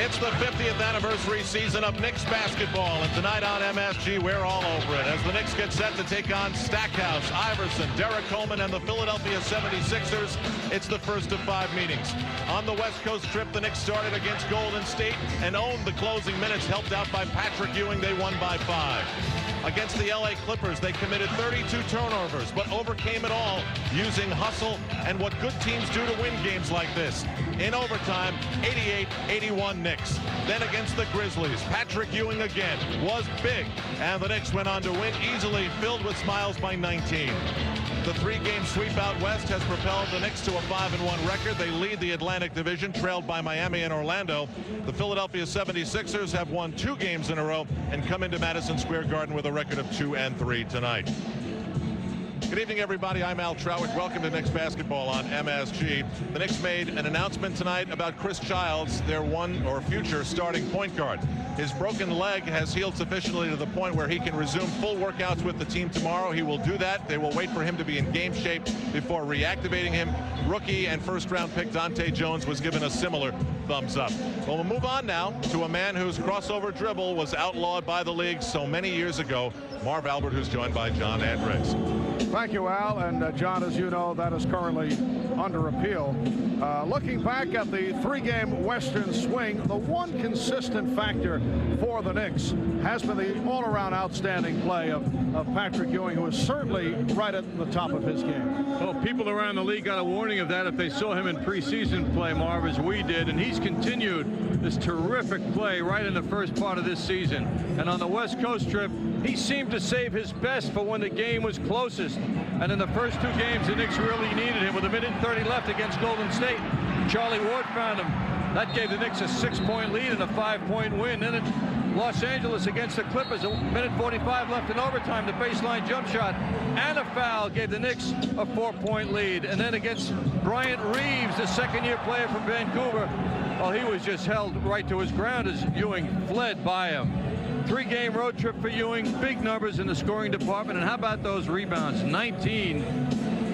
It's the 50th anniversary season of Knicks basketball, and tonight on MSG, we're all over it as the Knicks get set to take on Stackhouse, Iverson, Derek Coleman, and the Philadelphia 76ers. It's the first of 5 meetings. On the West Coast trip, the Knicks started against Golden State and owned the closing minutes, helped out by Patrick Ewing. They won by 5. Against the LA Clippers, they committed 32 turnovers, but overcame it all using hustle and what good teams do to win games like this. In overtime, 88-81 Knicks. Then against the Grizzlies, Patrick Ewing again was big, and the Knicks went on to win easily, filled with smiles by 19. The 3-game sweep out west has propelled the Knicks to a 5-1 record. They lead the Atlantic Division, trailed by Miami and Orlando. The Philadelphia 76ers have won 2 games in a row and come into Madison Square Garden with a record of 2-3 tonight. Good evening, everybody. I'm Al Trowick. Welcome to Knicks basketball on MSG. The Knicks made an announcement tonight about Chris Childs, their future starting point guard. His broken leg has healed sufficiently to the point where he can resume full workouts with the team tomorrow. He will do that. They will wait for him to be in game shape before reactivating him. Rookie and first-round pick Dante Jones was given a similar thumbs up. Well, we'll move on now to a man whose crossover dribble was outlawed by the league so many years ago. Marv Albert, who's joined by John Andres. Thank you, Al. And John, as you know, that is currently under appeal. Looking back at the 3-game Western swing, the one consistent factor for the Knicks has been the all-around outstanding play of Patrick Ewing, who is certainly right at the top of his game. Well, people around the league got a warning of that if they saw him in preseason play, Marv, as we did, and he's continued this terrific play right in the first part of this season. And on the West Coast trip, he seemed to save his best for when the game was closest. And in the first 2 games, the Knicks really needed him. With 1:30 left against Golden State, Charlie Ward found him. That gave the Knicks a 6-point lead and a 5-point win. Then in Los Angeles against the Clippers, 1:45 left in overtime, the baseline jump shot and a foul gave the Knicks a 4-point lead. And then against Bryant Reeves, the second-year player from Vancouver, well, he was just held right to his ground as Ewing fled by him. 3-game road trip for Ewing, big numbers in the scoring department. And how about those rebounds? 19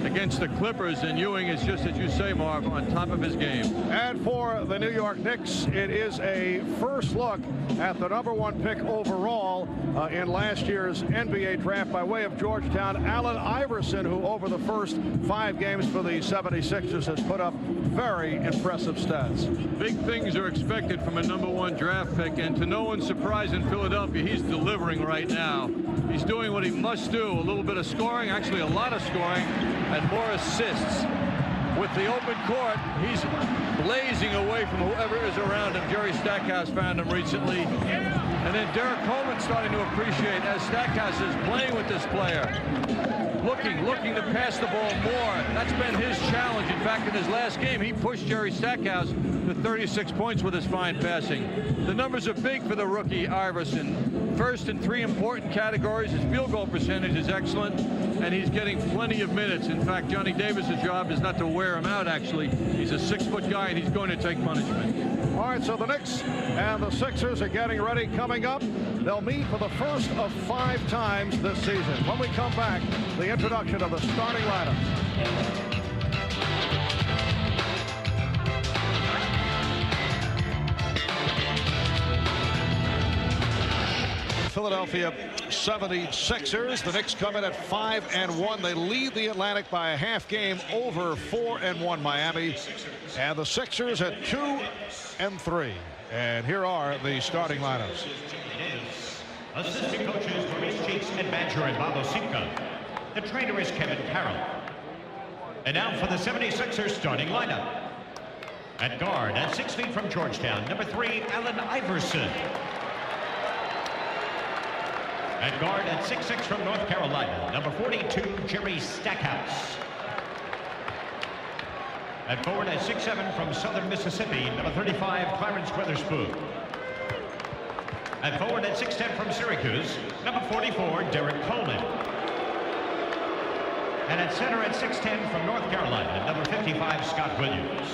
against the Clippers, and Ewing is just, as you say, Marv, on top of his game. And for the New York Knicks, it is a first look at the #1 pick overall in last year's NBA draft by way of Georgetown, Allen Iverson, who over the first 5 games for the 76ers has put up very impressive stats. Big things are expected from a #1 draft pick, and to no one's surprise in Philadelphia, he's delivering right now. He's doing what he must do, a little bit of scoring, actually a lot of scoring, and more assists. With the open court, he's blazing away from whoever is around him. Jerry Stackhouse found him recently. And then Derek Coleman starting to appreciate as Stackhouse is playing with this player. Looking to pass the ball more. That's been his challenge. In fact, in his last game, he pushed Jerry Stackhouse to 36 points with his fine passing. The numbers are big for the rookie Iverson. First in 3 important categories. His field goal percentage is excellent, and he's getting plenty of minutes. In fact, Johnny Davis's job is not to wear him out, actually. He's a 6-foot guy, and he's going to take punishment. All right, so the Knicks and the Sixers are getting ready. Coming up, they'll meet for the first of 5 times this season. When we come back, the introduction of the starting lineups. Philadelphia 76ers. The Knicks come in at 5-1. They lead the Atlantic by a half game over 4-1 Miami. And the Sixers at 2-3. And here are the starting lineups. Assistant coaches Maurice Cheeks and Badger and Bob Osipka. The trainer is Kevin Carroll. And now for the 76ers starting lineup. At guard, at 6 feet from Georgetown, #3, Allen Iverson. At guard at 6'6" from North Carolina, #42, Jerry Stackhouse. At forward at 6'7" from Southern Mississippi, #35, Clarence Weatherspoon. At forward at 6'10" from Syracuse, #44, Derek Coleman. And at center at 6'10" from North Carolina, #55, Scott Williams.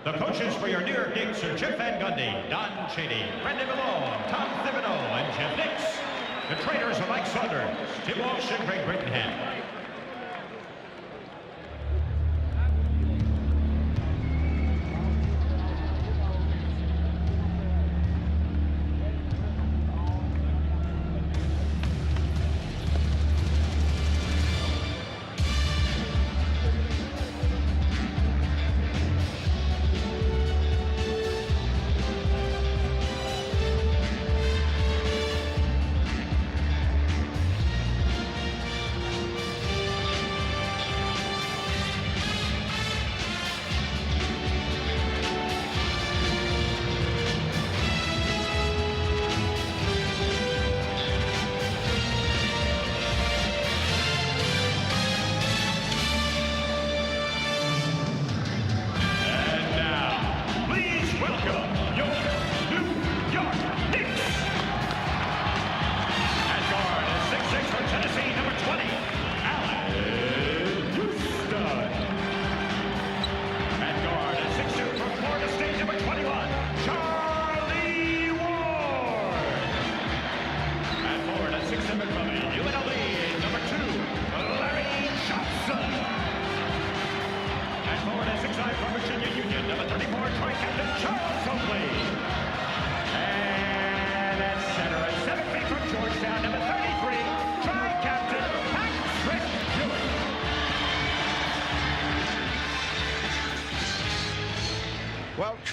The coaches for your New York Knicks are Jeff Van Gundy, Don Chaney, Brendan Malone, Tom Thibodeau, and Jeff Knicks. The trainers are Mike Saunders, Tim Walsh, and Greg Brittenham.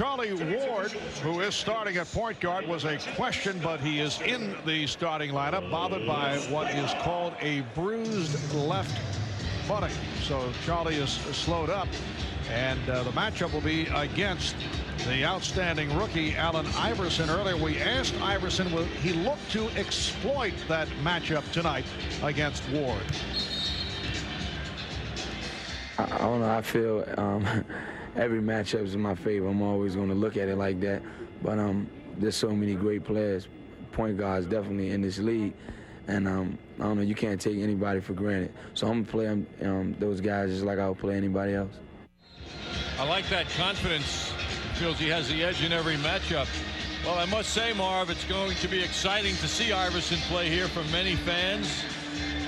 Charlie Ward, who is starting at point guard, was a question, but he is in the starting lineup, bothered by what is called a bruised left buttock. So Charlie is slowed up, and the matchup will be against the outstanding rookie Allen Iverson. Earlier we asked Iverson, will he look to exploit that matchup tonight against Ward? I don't know. I feel every matchup is in my favor. I'm always going to look at it like that. But there's so many great players, point guards definitely in this league. And I don't know, you can't take anybody for granted. So I'm going to play those guys just like I would play anybody else. I like that confidence. He feels he has the edge in every matchup. Well, I must say, Marv, it's going to be exciting to see Iverson play here for many fans.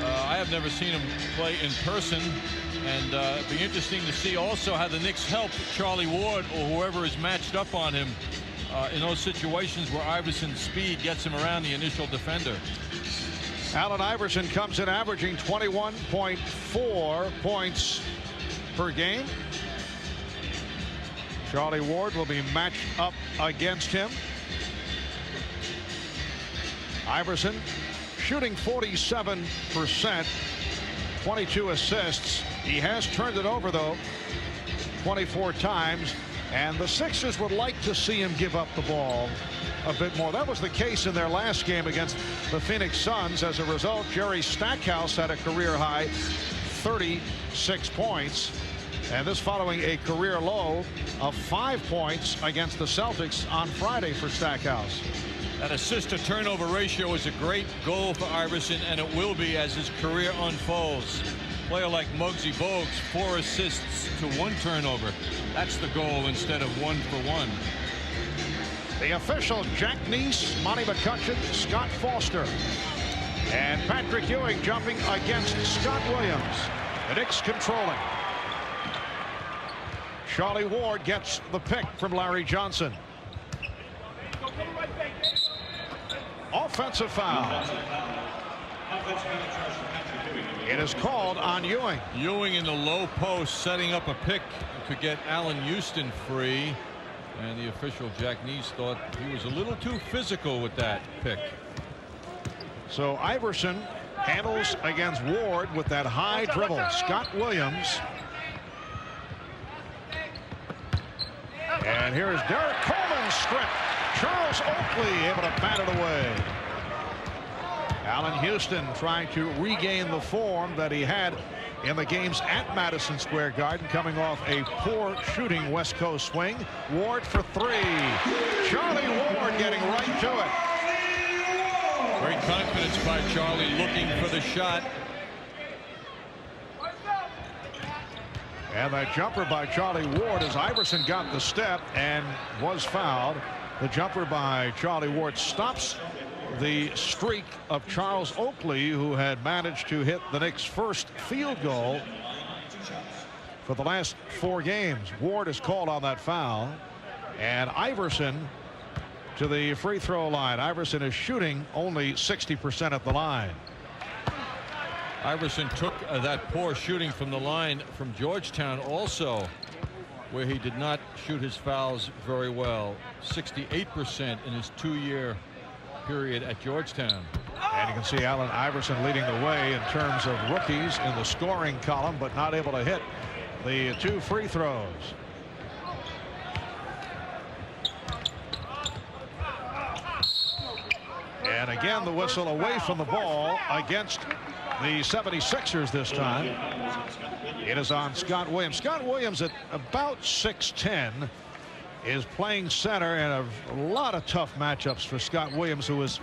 I have never seen him play in person. And it'd be interesting to see also how the Knicks help Charlie Ward or whoever is matched up on him in those situations where Iverson's speed gets him around the initial defender. Allen Iverson comes in averaging 21.4 points per game. Charlie Ward will be matched up against him. Iverson shooting 47%, 22 assists. He has turned it over, though, 24 times, and the Sixers would like to see him give up the ball a bit more. That was the case in their last game against the Phoenix Suns. As a result, Jerry Stackhouse had a career-high 36 points, and this following a career low of 5 points against the Celtics on Friday for Stackhouse. That assist-to-turnover ratio is a great goal for Iverson, and it will be as his career unfolds. Player like Muggsy Bogues, 4 assists to 1 turnover. That's the goal instead of 1 for 1. The official: Jack Neese, Monty McCutcheon, Scott Foster, and Patrick Ewing jumping against Scott Williams. The Knicks controlling. Charlie Ward gets the pick from Larry Johnson. Offensive foul. It is called on Ewing. Ewing in the low post, setting up a pick to get Allan Houston free. And the official, Jack Neese, thought he was a little too physical with that pick. So Iverson handles against Ward with that high dribble. Scott Williams. And here is Derek Coleman's strip. Charles Oakley able to bat it away. Allan Houston trying to regain the form that he had in the games at Madison Square Garden, coming off a poor shooting West Coast swing. Ward for 3. Charlie Ward getting right to it. Great confidence by Charlie, looking for the shot. And that jumper by Charlie Ward, as Iverson got the step and was fouled. The jumper by Charlie Ward stops the streak of Charles Oakley, who had managed to hit the Knicks' first field goal for the last 4 games. Ward is called on that foul, and Iverson to the free throw line. Iverson is shooting only 60% at the line. Iverson took that poor shooting from the line from Georgetown also, where he did not shoot his fouls very well. 68% in his 2-year period at Georgetown. And you can see Allen Iverson leading the way in terms of rookies in the scoring column, but not able to hit the 2 free throws. And again, the whistle away from the ball against the 76ers this time. It is on Scott Williams. Scott Williams, at about 6'10", is playing center, and a lot of tough matchups for Scott Williams, who is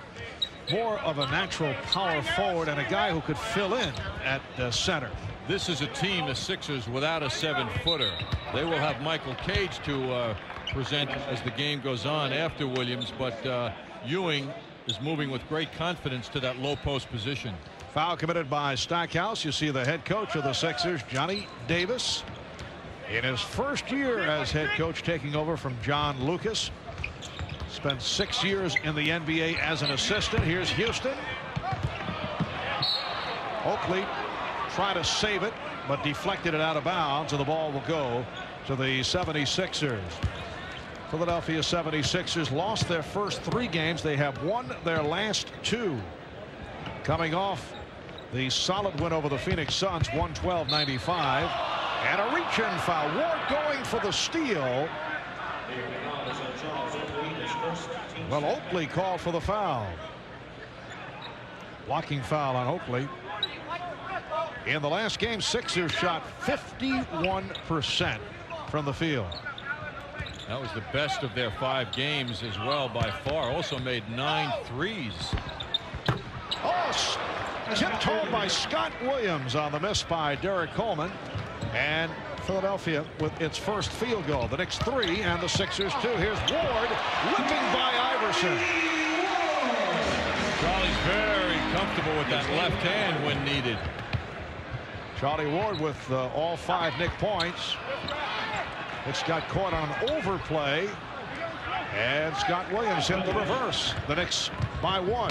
more of a natural power forward and a guy who could fill in at center. This is a team, the Sixers, without a 7-footer. They will have Michael Cage to present as the game goes on after Williams, but Ewing is moving with great confidence to that low post position. Foul committed by Stackhouse. You see the head coach of the Sixers, Johnny Davis, in his first year as head coach, taking over from John Lucas. Spent 6 years in the NBA as an assistant. Here's Houston. Oakley tried to save it, but deflected it out of bounds, and the ball will go to the 76ers. Philadelphia 76ers lost their first 3 games. They have won their last 2. Coming off the solid win over the Phoenix Suns, 112-95. And a reach-in foul. Ward going for the steal. Well, Oakley called for the foul. Blocking foul on Oakley. In the last game, Sixers shot 51% from the field. That was the best of their 5 games as well by far. Also made 9 threes. Oh, tipped home by Scott Williams on the miss by Derek Coleman. And Philadelphia with its first field goal. The Knicks 3 and the Sixers 2. Here's Ward whipping by Iverson. Charlie's very comfortable with that left hand when needed. Charlie Ward with all 5 Knick points. It's got caught on an overplay. And Scott Williams hit the reverse. The Knicks by 1.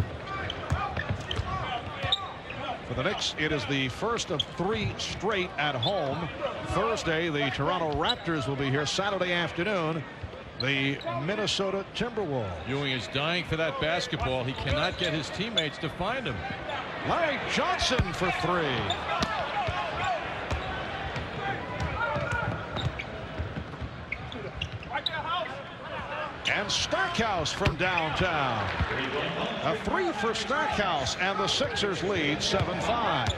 For the Knicks, it is the first of 3 straight at home. Thursday, the Toronto Raptors will be here. Saturday afternoon, the Minnesota Timberwolves. Ewing is dying for that basketball. He cannot get his teammates to find him. Larry Johnson for 3. And Stackhouse from downtown. A 3 for Stackhouse, and the Sixers lead 7-5.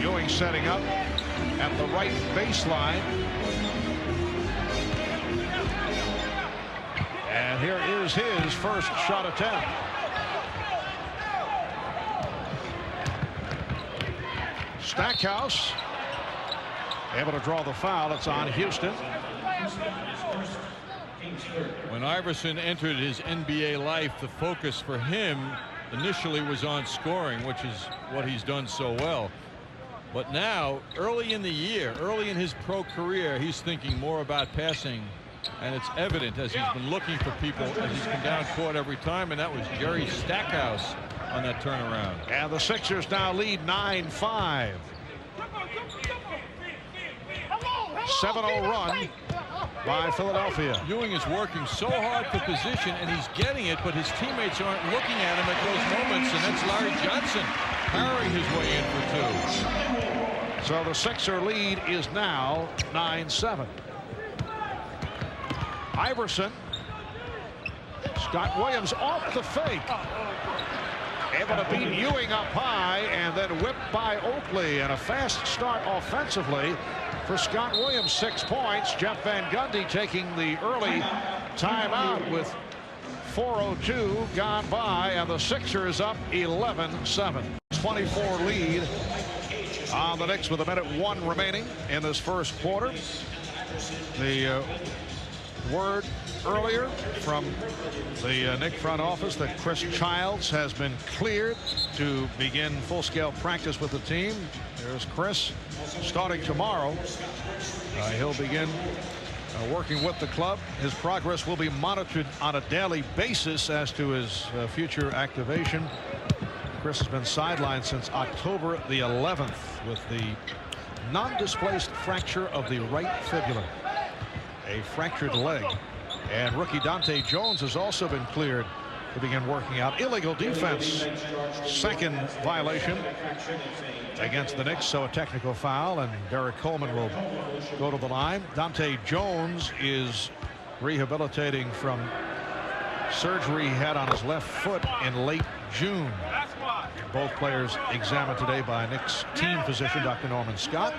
Ewing setting up at the right baseline. And here is his first shot attempt. Stackhouse able to draw the foul. It's on Houston. When Iverson entered his NBA life, the focus for him initially was on scoring, which is what he's done so well. But now, early in the year, early in his pro career, he's thinking more about passing. And it's evident as he's been looking for people as he's come down court every time. And that was Jerry Stackhouse on that turnaround. And the Sixers now lead 9-5. 7-0 run by Philadelphia. Ewing is working so hard for position, and he's getting it, but his teammates aren't looking at him at those moments, and that's Larry Johnson powering his way in for 2. So the Sixer lead is now 9-7. Iverson. Scott Williams off the fake. Able to beat Ewing up high, and then whipped by Oakley. And a fast start offensively for Scott Williams. 6 points. Jeff Van Gundy taking the early timeout with 4:02 gone by, and the Sixers up 11-7. 24 lead on the Knicks with 1:01 remaining in this first quarter. The word earlier from the Knick front office that Chris Childs has been cleared to begin full-scale practice with the team. There's Chris starting tomorrow. He'll begin working with the club. His progress will be monitored on a daily basis as to his future activation. Chris has been sidelined since October the 11th with the non-displaced fracture of the right fibula, a fractured leg. And rookie Dante Jones has also been cleared to begin working out. Illegal defense, second violation against the Knicks, so a technical foul, and Derek Coleman will go to the line. Dante Jones is rehabilitating from surgery he had on his left foot in late June. Both players examined today by Knicks team physician Dr. Norman Scott.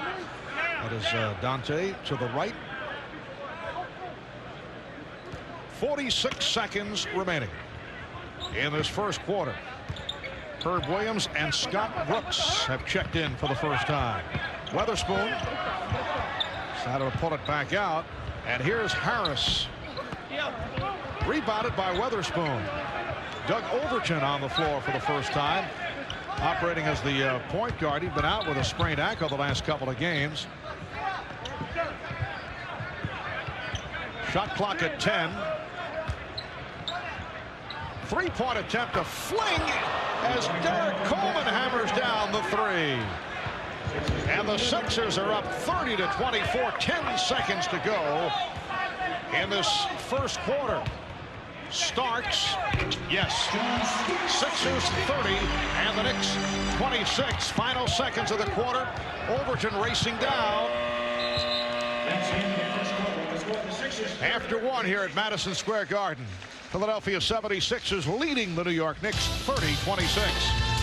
That is Dante to the right. 46 seconds remaining in this first quarter. Herb Williams and Scott Brooks have checked in for the first time. Weatherspoon decided to pull it back out, and here's Harris. Rebounded by Weatherspoon. Doug Overton on the floor for the first time, operating as the point guard. He'd been out with a sprained ankle the last couple of games. Shot clock at 10. Three-point attempt to fling as Derek Coleman hammers down the 3. And the Sixers are up 30-24, 10 seconds to go in this first quarter. Starks, yes. Sixers 30 and the Knicks 26. Final seconds of the quarter. Overton racing down. After one here at Madison Square Garden. Philadelphia 76ers leading the New York Knicks 30-26.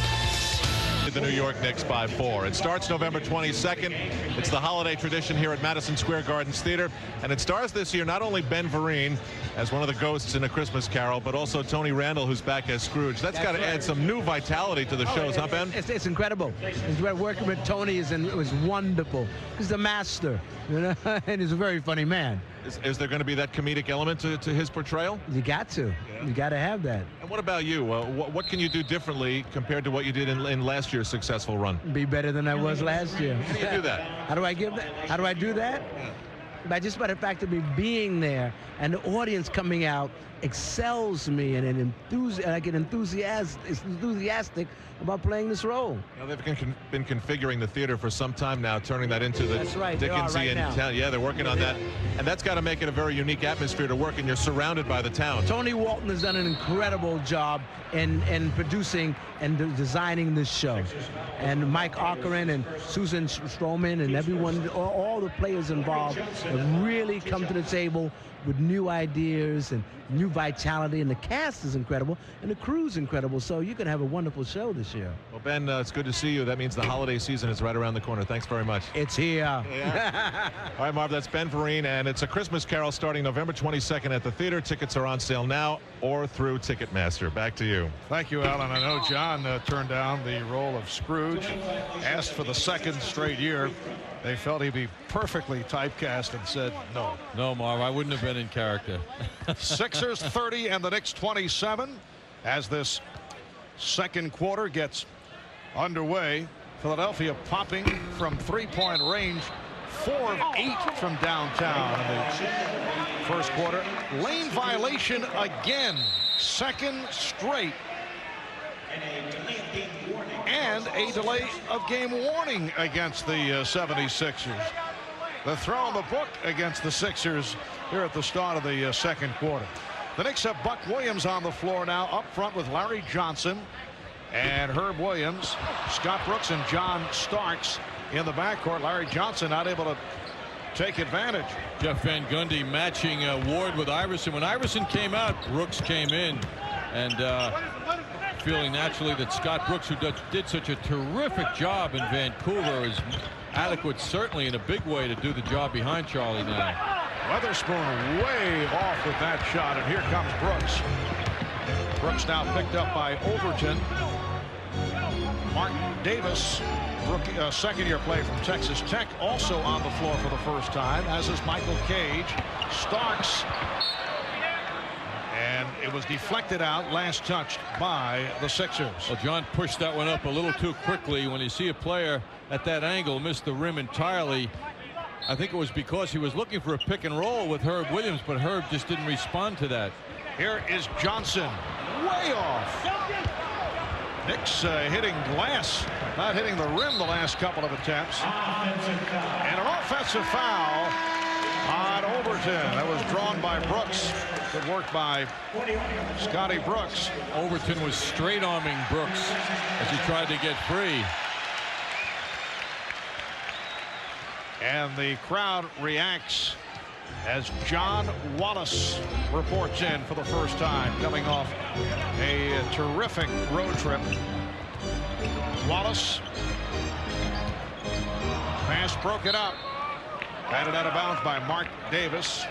The New York Knicks by 4. It starts November 22nd. It's the holiday tradition here at Madison Square Garden's Theater, and it stars this year not only Ben Vereen as one of the ghosts in A Christmas Carol, but also Tony Randall, who's back as Scrooge. That's got to add some new vitality to the shows, huh, Ben? It's incredible. Working with Tony was wonderful. He's the master, you know, and he's a very funny man. Is there going to be that comedic element to his portrayal? You got to. Yeah. You got to have that. And what about you? What can you do differently compared to what you did in last year's successful run? Be better than I was last year. How do you do that? How do I give that? How do I do that? Yeah. By the fact of me being there and the audience coming out excels me and I get enthusiastic about playing this role. Now they've been configuring the theater for some time now, turning that into the Dickensian town. Yeah, they're working on that, and that's got to make it a very unique atmosphere to work, and you're surrounded by the town. Tony Walton has done an incredible job in producing and designing this show, and Mike Ockerin and Susan Stroman and everyone, all the players involved have really come to the table with new ideas and new vitality, and the cast is incredible and the crew's incredible, so you can have a wonderful show this year. Well, Ben, it's good to see you. That means the holiday season is right around the corner. Thanks very much. It's here. Yeah. All right, Marv, that's Ben Vereen, and it's A Christmas Carol starting November 22nd at the theater. Tickets are on sale now or through Ticketmaster. Back to you. Thank you, Alan. I know John turned down the role of Scrooge, asked for the second straight year. They felt he'd be perfectly typecast and said no. No, Marv, I wouldn't have been in character. Sixers 30 and the Knicks 27 as this second quarter gets underway. Philadelphia popping from three-point range, 4 of 8 from downtown in the first quarter. Lane violation again, second straight. And a delay of game warning against the 76ers. The throw in the book against the Sixers here at the start of the second quarter. The Knicks have Buck Williams on the floor now, up front with Larry Johnson and Herb Williams, Scott Brooks and John Starks in the backcourt. Larry Johnson not able to take advantage. Jeff Van Gundy matching Ward with Iverson. When Iverson came out, Brooks came in, and feeling naturally that Scott Brooks, who did such a terrific job in Vancouver, is adequate certainly in a big way to do the job behind Charlie now. Weatherspoon way off with that shot, and here comes Brooks. Brooks now picked up by Overton. Mark Davis, rookie, second-year play from Texas Tech, also on the floor for the first time, as is Michael Cage. Starks, and it was deflected out, last touched by the Sixers. Well, John pushed that one up a little too quickly. When you see a player at that angle miss the rim entirely, I think it was because he was looking for a pick and roll with Herb Williams, but Herb just didn't respond to that. Here is Johnson, way off. Knicks hitting glass, not hitting the rim the last couple of attempts. And an offensive foul on Overton. That was drawn by Brooks. Good work by Scotty Brooks. Overton was straight arming Brooks as he tried to get free. And the crowd reacts as John Wallace reports in for the first time, coming off a terrific road trip. Wallace, pass broken up, batted out of bounds by Mark Davis.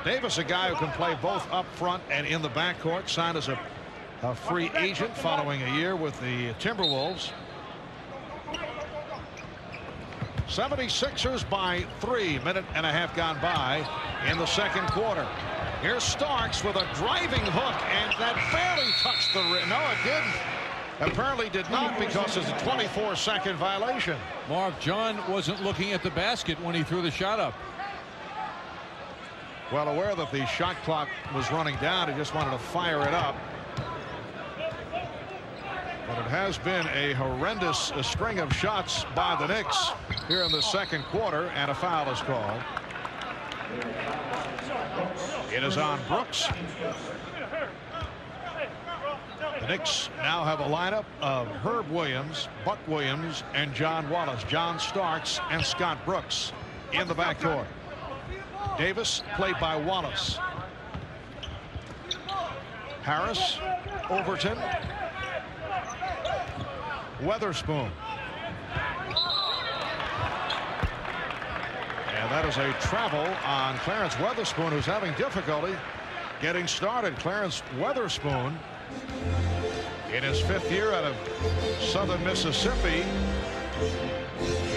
Davis, a guy who can play both up front and in the backcourt, signed as a free agent following a year with the Timberwolves. 76ers by 3, minute and a half gone by in the second quarter. Here's Starks with a driving hook, and that barely touched the rim. No, it didn't. Apparently did not, because it's a 24-second violation. Marv, John wasn't looking at the basket when he threw the shot up. Well aware that the shot clock was running down, he just wanted to fire it up. But it has been a horrendous string of shots by the Knicks here in the second quarter, and a foul is called. It is on Brooks. The Knicks now have a lineup of Herb Williams, Buck Williams, and John Wallace. John Starks and Scott Brooks in the backcourt. Davis played by Wallace. Harris, Overton, Weatherspoon. And that is a travel on Clarence Weatherspoon, who's having difficulty getting started. Clarence Weatherspoon, in his 5th year out of Southern Mississippi.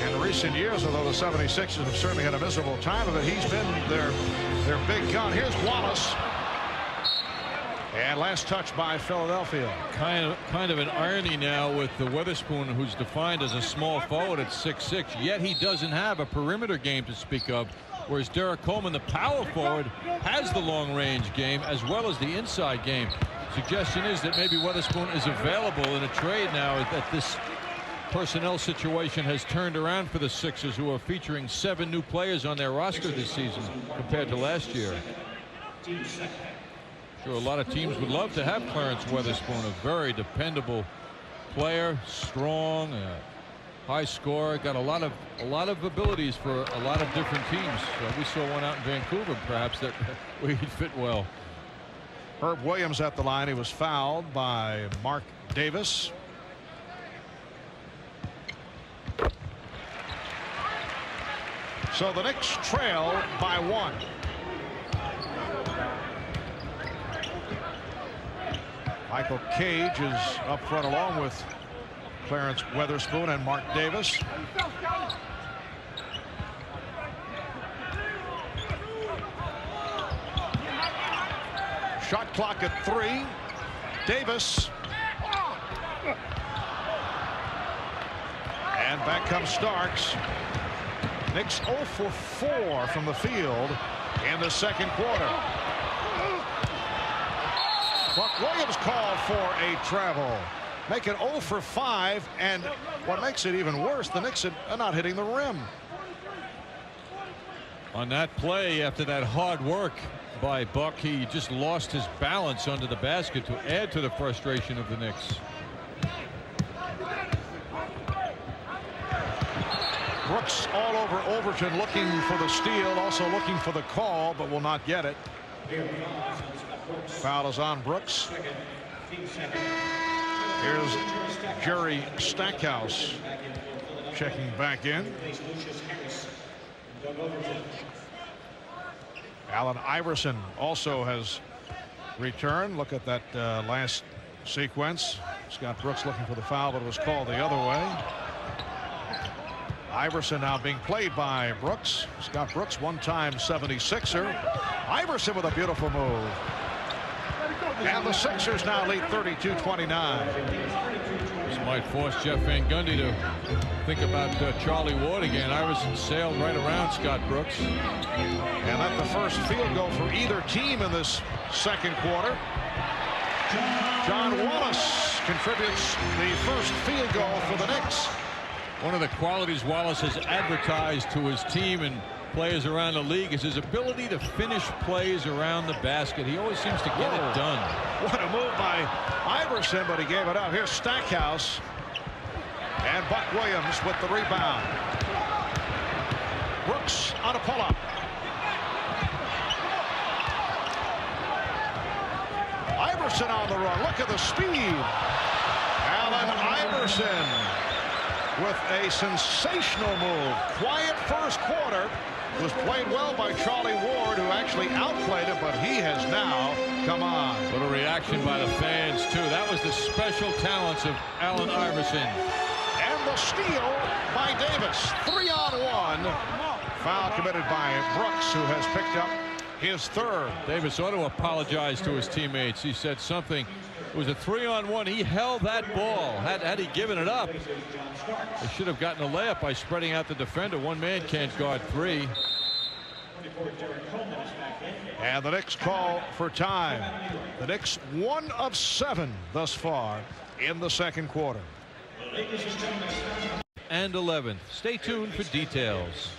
In recent years, although the 76ers have certainly had a miserable time of it, he's been their big gun. Here's Wallace. And last touch by Philadelphia. Kind of an irony now with the Weatherspoon, who's defined as a small forward at 6'6", yet he doesn't have a perimeter game to speak of, whereas Derek Coleman, the power forward, has the long-range game as well as the inside game. Suggestion is that maybe Weatherspoon is available in a trade now, that this personnel situation has turned around for the Sixers, who are featuring 7 new players on their roster this season compared to last year. Sure, a lot of teams would love to have Clarence Weatherspoon, a very dependable player, strong, high scorer, got a lot of abilities for a lot of different teams. We saw one out in Vancouver, perhaps, that where he'd fit well. Herb Williams at the line. He was fouled by Mark Davis. So the Knicks trail by 1. Michael Cage is up front along with Clarence Weatherspoon and Mark Davis. Shot clock at 3. Davis. And back comes Starks. Knicks 0 for 4 from the field in the second quarter. Buck Williams called for a travel. Make it 0 for 5, and what makes it even worse, the Knicks are not hitting the rim. On that play, after that hard work by Buck, he just lost his balance under the basket to add to the frustration of the Knicks. Brooks all over Overton, looking for the steal, also looking for the call, but will not get it. Foul is on Brooks. Here's Jerry Stackhouse checking back in. Allen Iverson also has returned. Look at that last sequence. Scott Brooks looking for the foul, but it was called the other way. Iverson now being played by Brooks. Scott Brooks, one-time 76er. Iverson with a beautiful move. And the Sixers now lead 32-29. This might force Jeff Van Gundy to think about Charlie Ward again. Iverson sailed right around Scott Brooks. And that's the first field goal for either team in this second quarter. John Wallace contributes the first field goal for the Knicks. One of the qualities Wallace has advertised to his team and players around the league is his ability to finish plays around the basket. He always seems to get it done. What a move by Iverson, but he gave it up. Here's Stackhouse. And Buck Williams with the rebound. Brooks on a pull-up. Iverson on the run. Look at the speed. Allen Iverson with a sensational move. Quiet first quarter. Was played well by Charlie Ward, who actually outplayed him, but he has now come on. Little reaction by the fans, too. That was the special talents of Allen Iverson. And the steal by Davis. 3-on-1. Foul committed by Brooks, who has picked up his third. Davis ought to apologize to his teammates. He said something. It was a 3-on-1. He held that ball. Had he given it up, they should have gotten a layup by spreading out the defender. One man can't guard 3. And the Knicks call for time. The Knicks 1 of 7 thus far in the second quarter. And 11th. Stay tuned for details.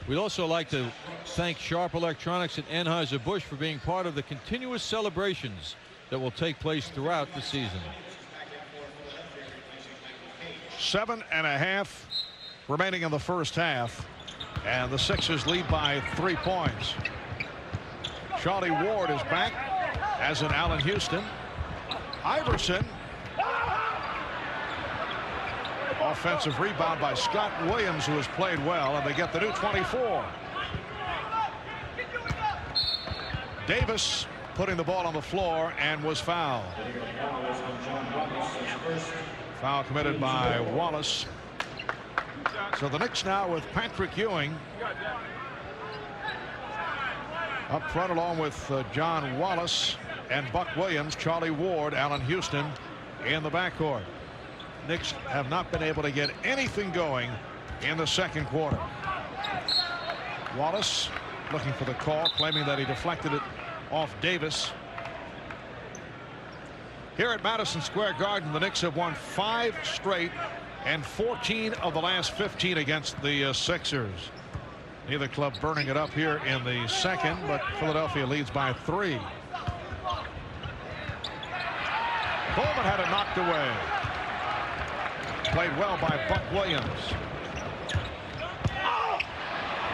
We'd also like to thank Sharp Electronics and Anheuser-Busch for being part of the continuous celebrations that will take place throughout the season. 7.5 remaining in the first half, and the Sixers lead by 3 points. Charlie Ward is back, as in Allan Houston. Iverson. Offensive rebound by Scott Williams, who has played well, and they get the new 24. Davis putting the ball on the floor and was fouled. Foul committed by Wallace. So the Knicks now with Patrick Ewing up front, along with John Wallace and Buck Williams, Charlie Ward, Allan Houston in the backcourt. Knicks have not been able to get anything going in the second quarter. Wallace looking for the call, claiming that he deflected it off Davis. Here at Madison Square Garden, the Knicks have won 5 straight and 14 of the last 15 against the Sixers. Neither club burning it up here in the second, but Philadelphia leads by 3. Coleman had it knocked away. Played well by Buck Williams.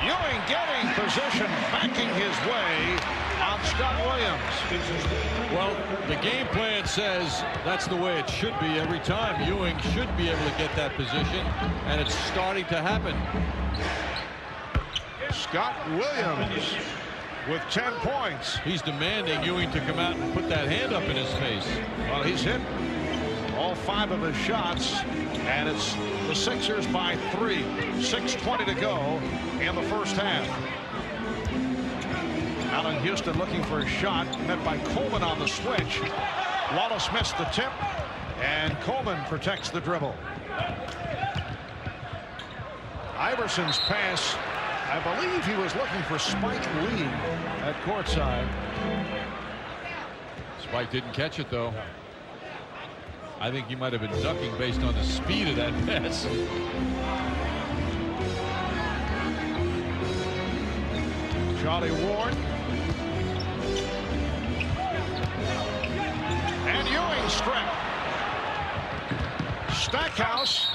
Ewing getting position, backing his way on Scott Williams. Well, the game plan says that's the way it should be every time. Ewing should be able to get that position, and it's starting to happen. Scott Williams with 10 points. He's demanding Ewing to come out and put that hand up in his face. Well, he's hit all 5 of his shots, and it's the Sixers by 3. 6:20 to go in the first half. Allan Houston looking for a shot, met by Coleman on the switch. Wallace missed the tip, and Coleman protects the dribble. Iverson's pass, I believe he was looking for Spike Lee at courtside. Spike didn't catch it, though. I think he might have been ducking based on the speed of that pass. Charlie Ward. And Ewing stripped. Stackhouse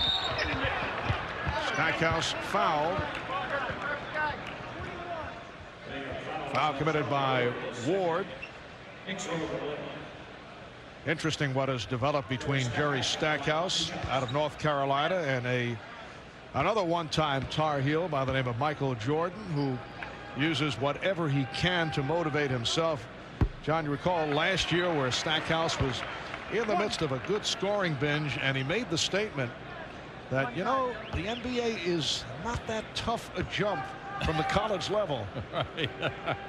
fouled. Foul committed by Ward. Interesting what has developed between Jerry Stackhouse out of North Carolina and another one-time Tar Heel by the name of Michael Jordan, who uses whatever he can to motivate himself. John, you recall last year where Stackhouse was in the midst of a good scoring binge, and he made the statement that, you know, the NBA is not that tough a jump from the college level. Right.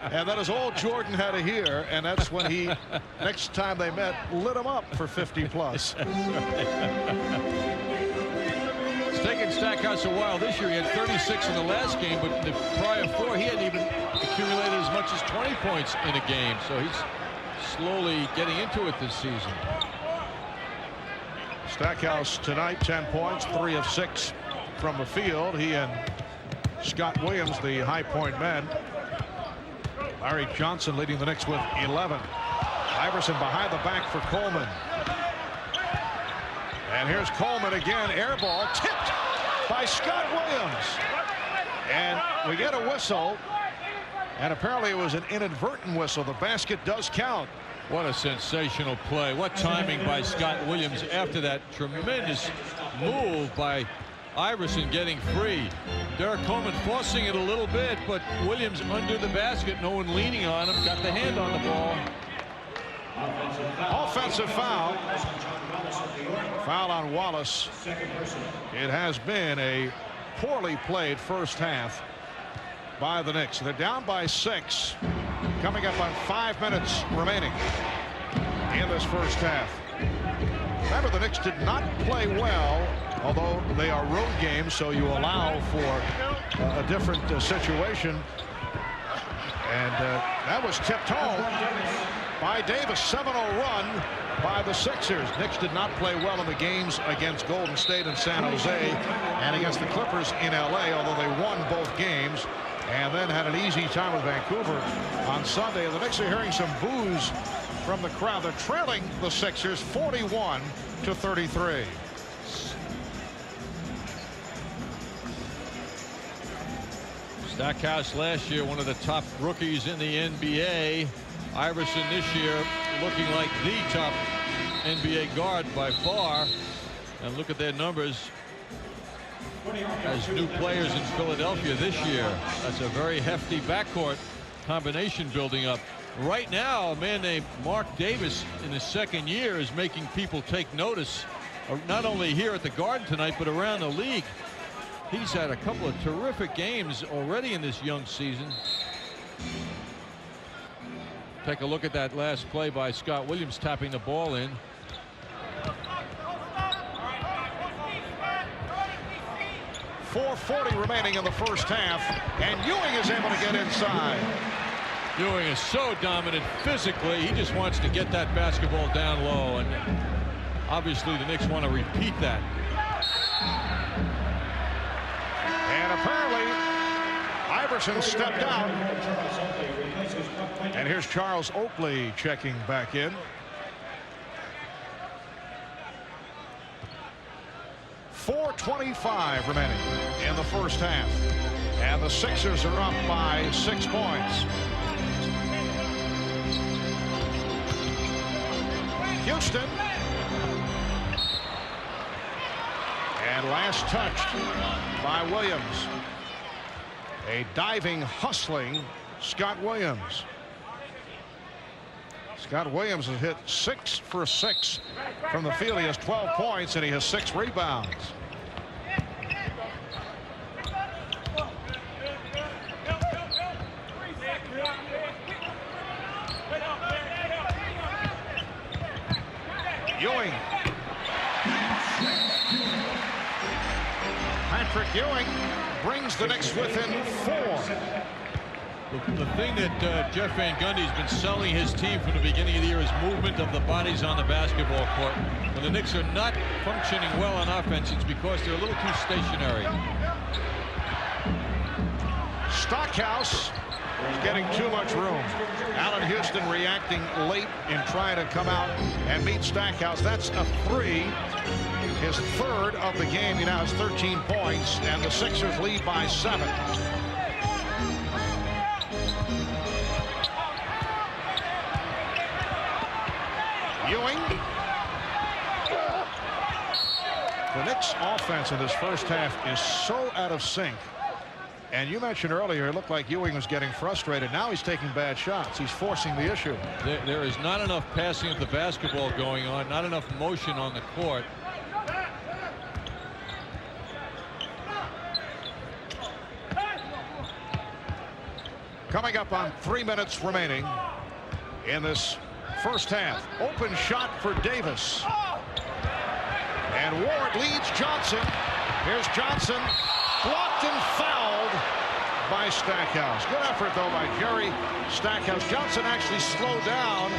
And that is all Jordan had to hear, and that's when he, next time they met, lit him up for 50 plus. It's taken Stackhouse a while. This year he had 36 in the last game, but the prior 4 he hadn't even accumulated as much as 20 points in a game, so he's slowly getting into it this season. Stackhouse tonight, 10 points, 3 of 6 from the field. He and Scott Williams, the high point men. Larry Johnson leading the Knicks with 11. Iverson behind the back for Coleman. And here's Coleman again. Air ball tipped by Scott Williams. And we get a whistle. And apparently it was an inadvertent whistle. The basket does count. What a sensational play. What timing by Scott Williams after that tremendous move by Iverson getting free. Derek Coleman forcing it a little bit, but Williams under the basket, no one leaning on him, got the hand on the ball. Offensive foul. Foul on Wallace. It has been a poorly played first half by the Knicks. They're down by 6, coming up on 5 minutes remaining in this first half. Remember, the Knicks did not play well, although they are road games, so you allow for a different situation. And that was tipped home by Davis. 7-0 run by the Sixers. Knicks did not play well in the games against Golden State and San Jose and against the Clippers in LA, although they won both games, and then had an easy time with Vancouver on Sunday. The Knicks are hearing some boos from the crowd. They're trailing the Sixers 41-33. Stackhouse last year, one of the top rookies in the NBA. Iverson this year looking like the top NBA guard by far. And look at their numbers as new players in Philadelphia this year. That's a very hefty backcourt combination building up. Right now, a man named Mark Davis in his second year is making people take notice, not only here at the Garden tonight, but around the league. He's had a couple of terrific games already in this young season. Take a look at that last play by Scott Williams, tapping the ball in. .440 remaining in the first half, and Ewing is able to get inside. Ewing is so dominant physically. He just wants to get that basketball down low, and obviously the Knicks want to repeat that. And apparently Iverson stepped out. And here's Charles Oakley checking back in. .425 remaining in the first half. And the Sixers are up by 6 points. Houston. And last touched by Williams. A diving, hustling Scott Williams. Scott Williams has hit 6 for 6 from the field. He has 12 points and he has 6 rebounds. Ewing. Patrick Ewing brings the Knicks within 4. The thing that Jeff Van Gundy's been selling his team from the beginning of the year is movement of the bodies on the basketball court. When the Knicks are not functioning well on offense, it's because they're a little too stationary. Stockhouse is getting too much room. Allan Houston reacting late in trying to come out and meet Stackhouse. That's a 3. His 3rd of the game. He now has 13 points, and the Sixers lead by 7. Ewing. The Knicks offense in this first half is so out of sync. And you mentioned earlier, it looked like Ewing was getting frustrated. Now he's taking bad shots. He's forcing the issue. There is not enough passing of the basketball going on, not enough motion on the court. Coming up on 3 minutes remaining in this first half. Open shot for Davis. And Ward leads Johnson. Here's Johnson. Blocked and fouled by Stackhouse. Good effort, though, by Jerry Stackhouse. Johnson actually slowed down,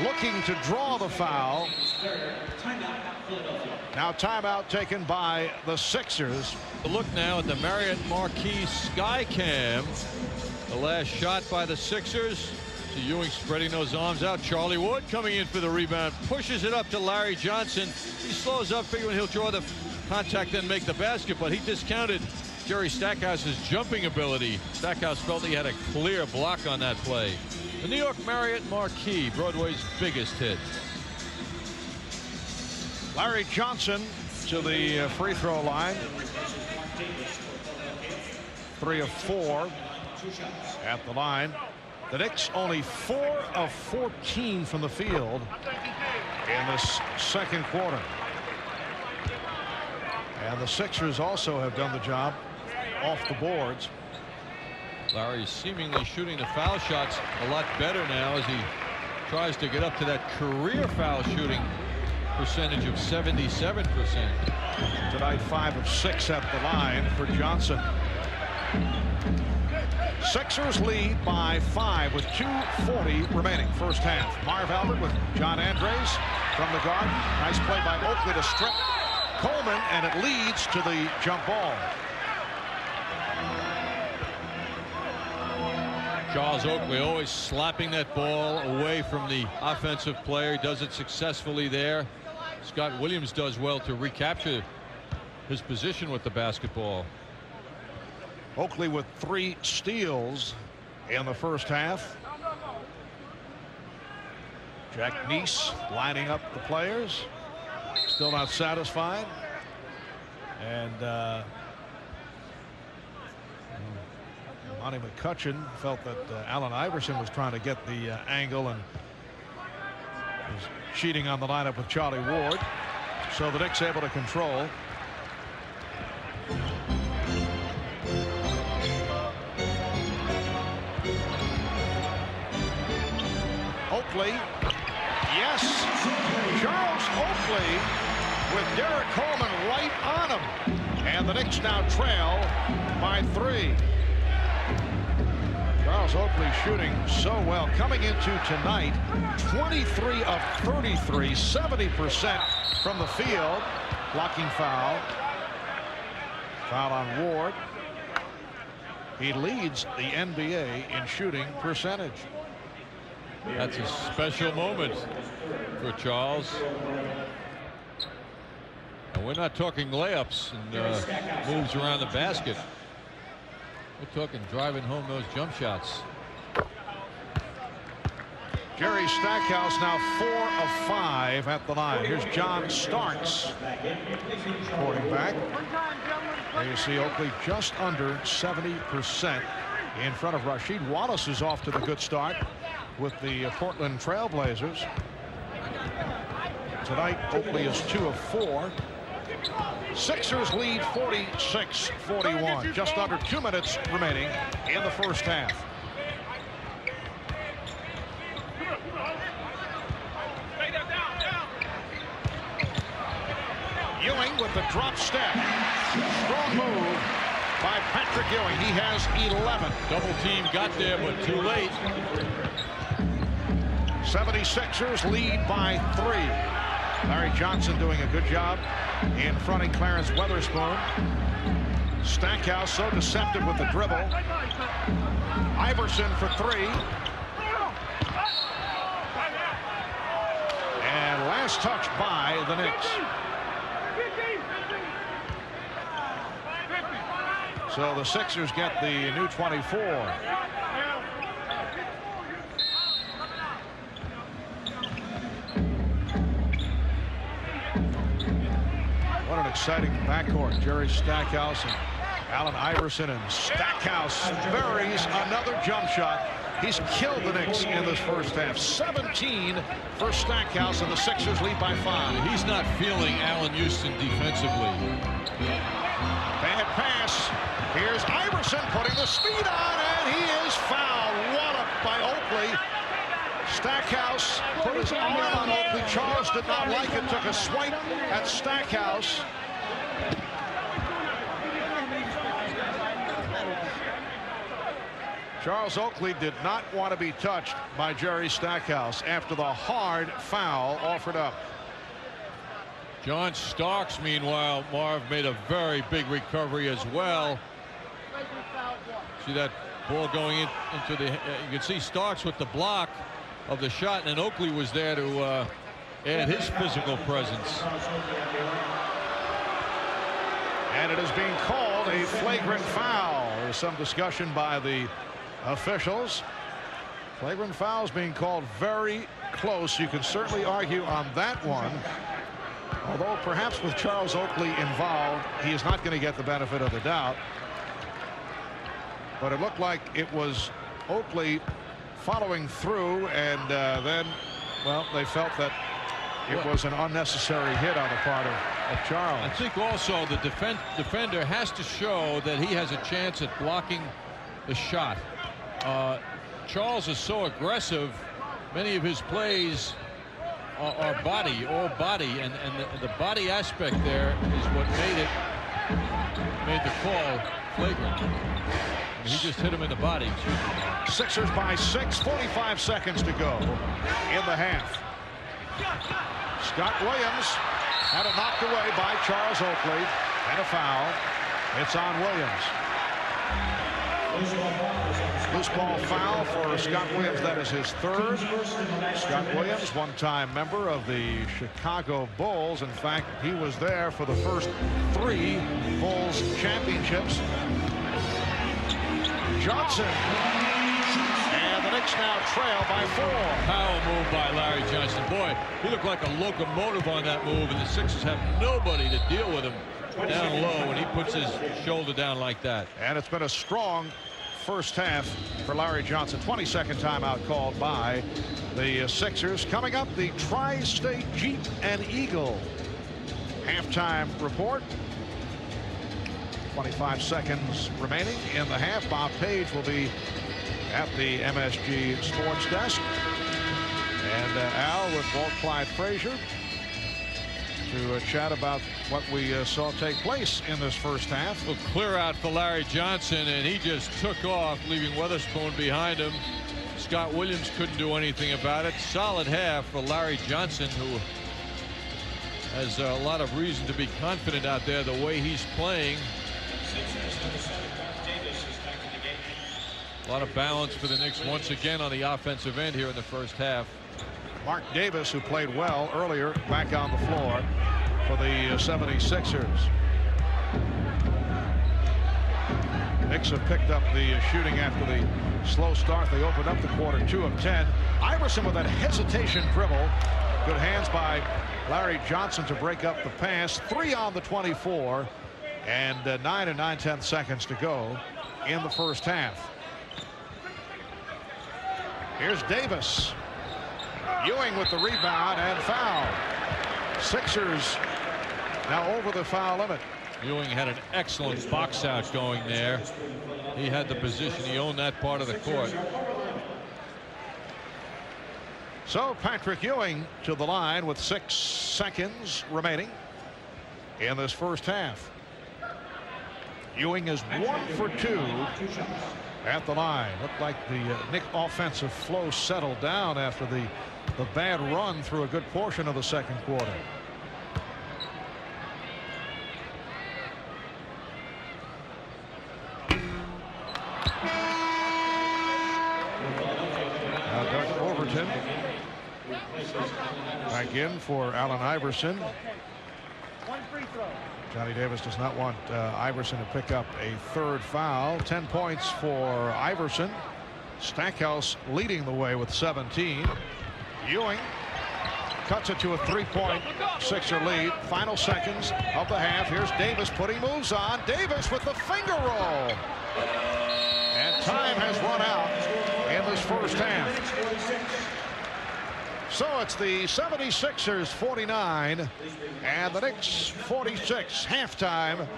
looking to draw the foul. Now timeout taken by the Sixers. Look now at the Marriott Marquis Skycam. The last shot by the Sixers. So Ewing spreading those arms out. Charlie Wood coming in for the rebound. Pushes it up to Larry Johnson. He slows up, figuring he'll draw the contact and make the basket, but he discounted Jerry Stackhouse's jumping ability. Stackhouse felt he had a clear block on that play. The New York Marriott Marquis, Broadway's biggest hit. Larry Johnson to the free throw line. 3 of 4 at the line. The Knicks only 4 of 14 from the field in this second quarter. And the Sixers also have done the job off the boards. Larry seemingly shooting the foul shots a lot better now as he tries to get up to that career foul shooting percentage of 77%. Tonight 5 of 6 at the line for Johnson. Sixers lead by 5 with 2:40 remaining. First half. Marv Albert with John Andres from the Garden. Nice play by Oakley to strip Coleman, and it leads to the jump ball. Charles Oakley always slapping that ball away from the offensive player. He does it successfully there. Scott Williams does well to recapture his position with the basketball. Oakley with 3 steals in the first half. Jack Neese lining up the players. Still not satisfied. And Monty McCutcheon felt that Allen Iverson was trying to get the angle and was cheating on the lineup with Charlie Ward. So the Knicks able to control. Oakley. Yes. Charles Oakley with Derek Coleman right on him. And the Knicks now trail by 3. Charles Oakley shooting so well. Coming into tonight, 23 of 33, 70% from the field. Blocking foul. Foul on Ward. He leads the NBA in shooting percentage. That's a special moment for Charles. And we're not talking layups and moves around the basket. We're talking driving home those jump shots. Jerry Stackhouse now 4 of 5 at the line. Here's John Starks reporting back. There you see Oakley just under 70% in front of Rasheed Wallace, is off to the good start with the Portland Trailblazers. Tonight Oakley is 2 of 4. Sixers lead 46-41. Just under 2 minutes remaining in the first half. Ewing with the drop step. Strong move by Patrick Ewing. He has 11. Double team got there, but too late. 76ers lead by 3. Larry Johnson doing a good job in fronting Clarence Weatherspoon. Stackhouse so deceptive with the dribble. Iverson for 3. And last touch by the Knicks. So the Sixers get the new 24. What an exciting backcourt. Jerry Stackhouse and Allen Iverson, and Stackhouse buries another jump shot. He's killed the Knicks in this first half. 17 for Stackhouse, and the Sixers lead by 5. He's not feeling Allan Houston defensively. Bad pass. Here's Iverson putting the speed on, and he is fouled. Walloped by Oakley. Stackhouse put his arm on Oakley. Charles did not like it. Took a swipe at Stackhouse. Charles Oakley did not want to be touched by Jerry Stackhouse after the hard foul offered up. John Starks, meanwhile, Marv, made a very big recovery as well. See that ball going into the. You can see Starks with the block of the shot, and Oakley was there to add his physical presence. And it is being called a flagrant foul. There's some discussion by the officials. Flagrant foul is being called very close. You can certainly argue on that one. Although perhaps with Charles Oakley involved, he is not going to get the benefit of the doubt. But it looked like it was Oakley following through, and then, well, they felt that it was an unnecessary hit on the part of Charles. I think also the defender has to show that he has a chance at blocking the shot. Charles is so aggressive. Many of his plays are body, all body, and the body aspect there is what made the call flagrant. He just hit him in the body. Sixers by 6, 45 seconds to go in the half. Scott Williams had it knocked away by Charles Oakley, and a foul. It's on Williams. Loose ball foul for Scott Williams. That is his third. Scott Williams, one-time member of the Chicago Bulls. In fact, he was there for the first 3 Bulls championships. Johnson. And the Knicks now trail by 4. Power move by Larry Johnson. Boy, he looked like a locomotive on that move, and the Sixers have nobody to deal with him down low when he puts his shoulder down like that. And it's been a strong first half for Larry Johnson. 22nd timeout called by the Sixers. Coming up, the Tri-State Jeep and Eagle halftime report. 25 seconds remaining in the half. Bob Page will be at the MSG sports desk. And Al with Walt Clyde Frazier to chat about what we saw take place in this first half. Well, clear out for Larry Johnson, and he just took off, leaving Weatherspoon behind him. Scott Williams couldn't do anything about it. Solid half for Larry Johnson, who has a lot of reason to be confident out there the way he's playing. A lot of balance for the Knicks once again on the offensive end here in the first half. Mark Davis, who played well earlier, back on the floor for the 76ers. Knicks have picked up the shooting after the slow start. They opened up the quarter 2 of 10. Iverson with that hesitation dribble. Good hands by Larry Johnson to break up the pass. 3 on the 24, and 9 and 9/10 seconds to go in the first half. Here's Davis. Ewing with the rebound and foul. Sixers now over the foul limit. Ewing had an excellent box out going there. He had the position. He owned that part of the court. So Patrick Ewing to the line with 6 seconds remaining in this first half. Ewing is 1 for 2 at the line. Looked like the Knicks offensive flow settled down after the bad run through a good portion of the second quarter. Now Doug Overton back in for Allen Iverson. Johnny Davis does not want Iverson to pick up a third foul. 10 points for Iverson. Stackhouse leading the way with 17. Ewing cuts it to a 3-point Sixer lead. Final seconds of the half. Here's Davis putting moves on. Davis with the finger roll. And time has run out in this first half. So it's the 76ers 49 and the Knicks 46. Halftime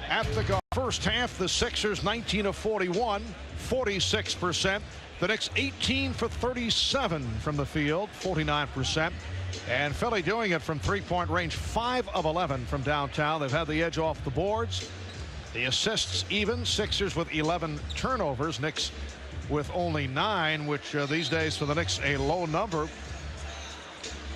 at the Garden. First half, the Sixers 19 of 41, 46%. The Knicks 18 for 37 from the field, 49%. And Philly doing it from 3-point range, 5 of 11 from downtown. They've had the edge off the boards. The assists even. Sixers with 11 turnovers. Knicks with only 9, which these days for the Knicks a low number.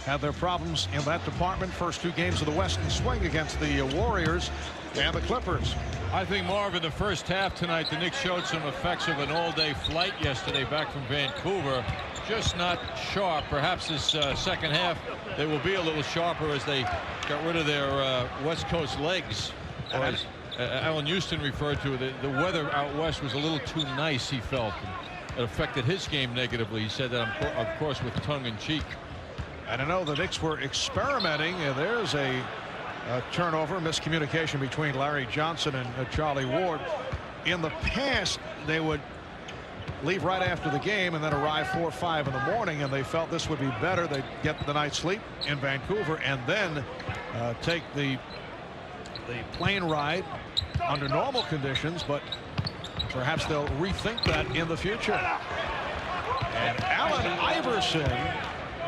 Had their problems in that department. First 2 games of the Western swing against the Warriors and the Clippers. I think, Marvin, the first half tonight, the Knicks showed some effects of an all-day flight yesterday back from Vancouver. Just not sharp. Perhaps this second half they will be a little sharper as they got rid of their West Coast legs. Or as Allan Houston referred to it, the weather out west was a little too nice, he felt. It affected his game negatively. He said that, of course, with tongue-in-cheek. And I know the Knicks were experimenting. There's a turnover, miscommunication between Larry Johnson and Charlie Ward. In the past, they would leave right after the game and then arrive 4 or 5 in the morning, and they felt this would be better. They'd get the night's sleep in Vancouver and then take the plane ride under normal conditions, but perhaps they'll rethink that in the future. And Allen Iverson,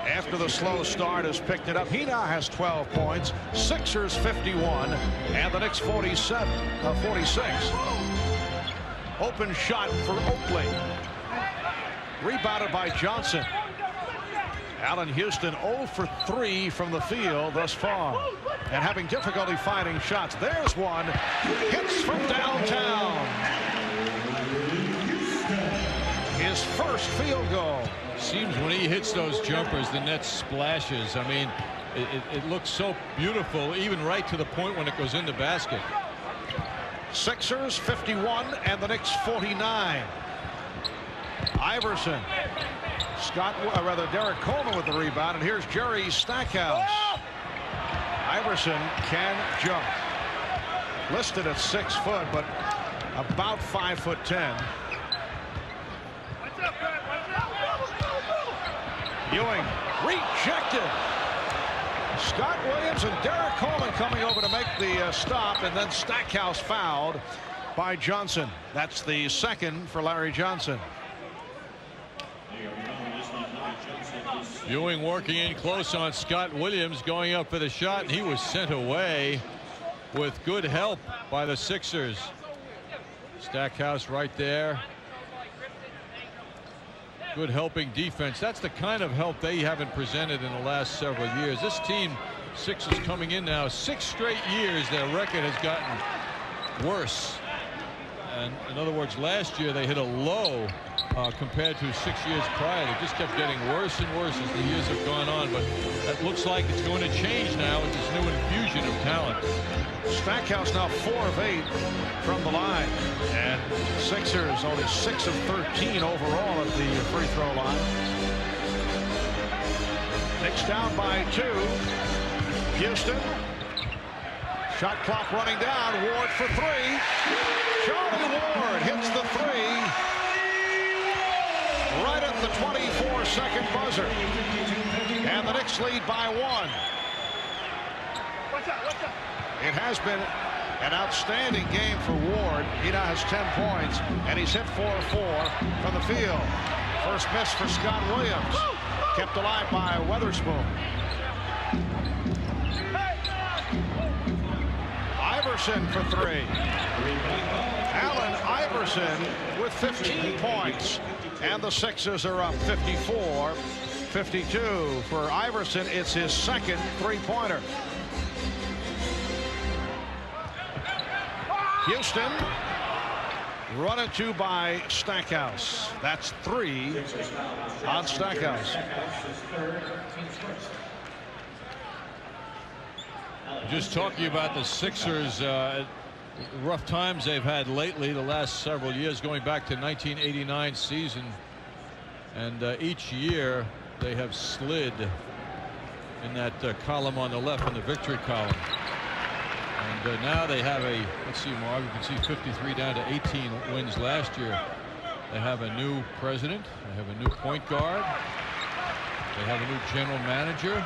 after the slow start, has picked it up. He now has 12 points. Sixers 51 and the Knicks 46. Open shot for Oakley. Rebounded by Johnson. Allan Houston 0 for 3 from the field thus far, and having difficulty finding shots. There's one. Hits from downtown. His first field goal. Seems when he hits those jumpers, the net splashes. I mean, it looks so beautiful, even right to the point when it goes in the basket. Sixers 51 and the Knicks 49. Iverson. Derek Coleman with the rebound, and here's Jerry Stackhouse. Iverson can jump. Listed at 6 foot, but about 5'10". Ewing rejected. Scott Williams and Derek Coleman coming over to make the stop, and then Stackhouse fouled by Johnson. That's the second for Larry Johnson. Ewing working in close on Scott Williams, going up for the shot, and he was sent away with good help by the Sixers. Stackhouse right there. Good helping defense. That's the kind of help they haven't presented in the last several years. This team, Sixers, coming in now 6 straight years, their record has gotten worse. And in other words, last year they hit a low compared to 6 years prior. They just kept getting worse and worse as the years have gone on, but that looks like it's going to change now with this new infusion of talent. Stackhouse now 4 of 8 from the line, and Sixers only 6 of 13 overall at the free throw line. Knicks down by 2. Houston. Shot clock running down. Ward for 3. Charlie Ward hits the 3 right at the 24-second buzzer, and the Knicks lead by 1. It has been an outstanding game for Ward. He now has 10 points, and he's hit 4 of 4 from the field. First miss for Scott Williams, kept alive by Weatherspoon. Iverson for 3. Allen Iverson with 15 points, and the Sixers are up 54-52. For Iverson, it's his second three-pointer. Houston run into by Stackhouse. That's 3 on Stackhouse. Just talking about the Sixers, rough times they've had lately, the last several years, going back to 1989 season, and each year they have slid in that column on the left, in the victory column. And now they have a, let's see, Marv, you can see 53 down to 18 wins last year. They have a new president. They have a new point guard. They have a new general manager.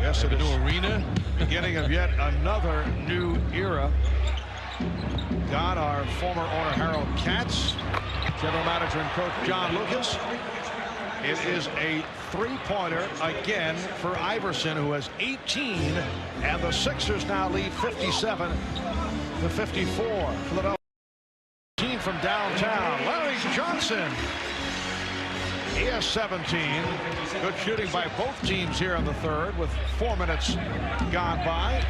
Yes, a new arena. Beginning of yet another new era. Got our former owner Harold Katz, general manager and coach John Lucas. It is a three-pointer again for Iverson, who has 18, and the Sixers now lead 57-54. Philadelphia team from downtown. Larry Johnson. He has 17. Good shooting by both teams here in the third with 4 minutes gone by.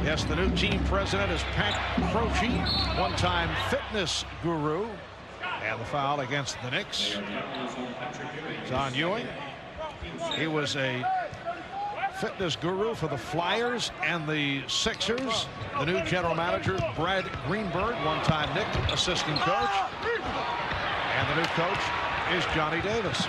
Yes, the new team president is Pat Croce, one-time fitness guru. And the foul against the Knicks. It's on Ewing. He was a fitness guru for the Flyers and the Sixers. The new general manager, Brad Greenberg, one-time Knick assistant coach. And the new coach is Johnny Davis.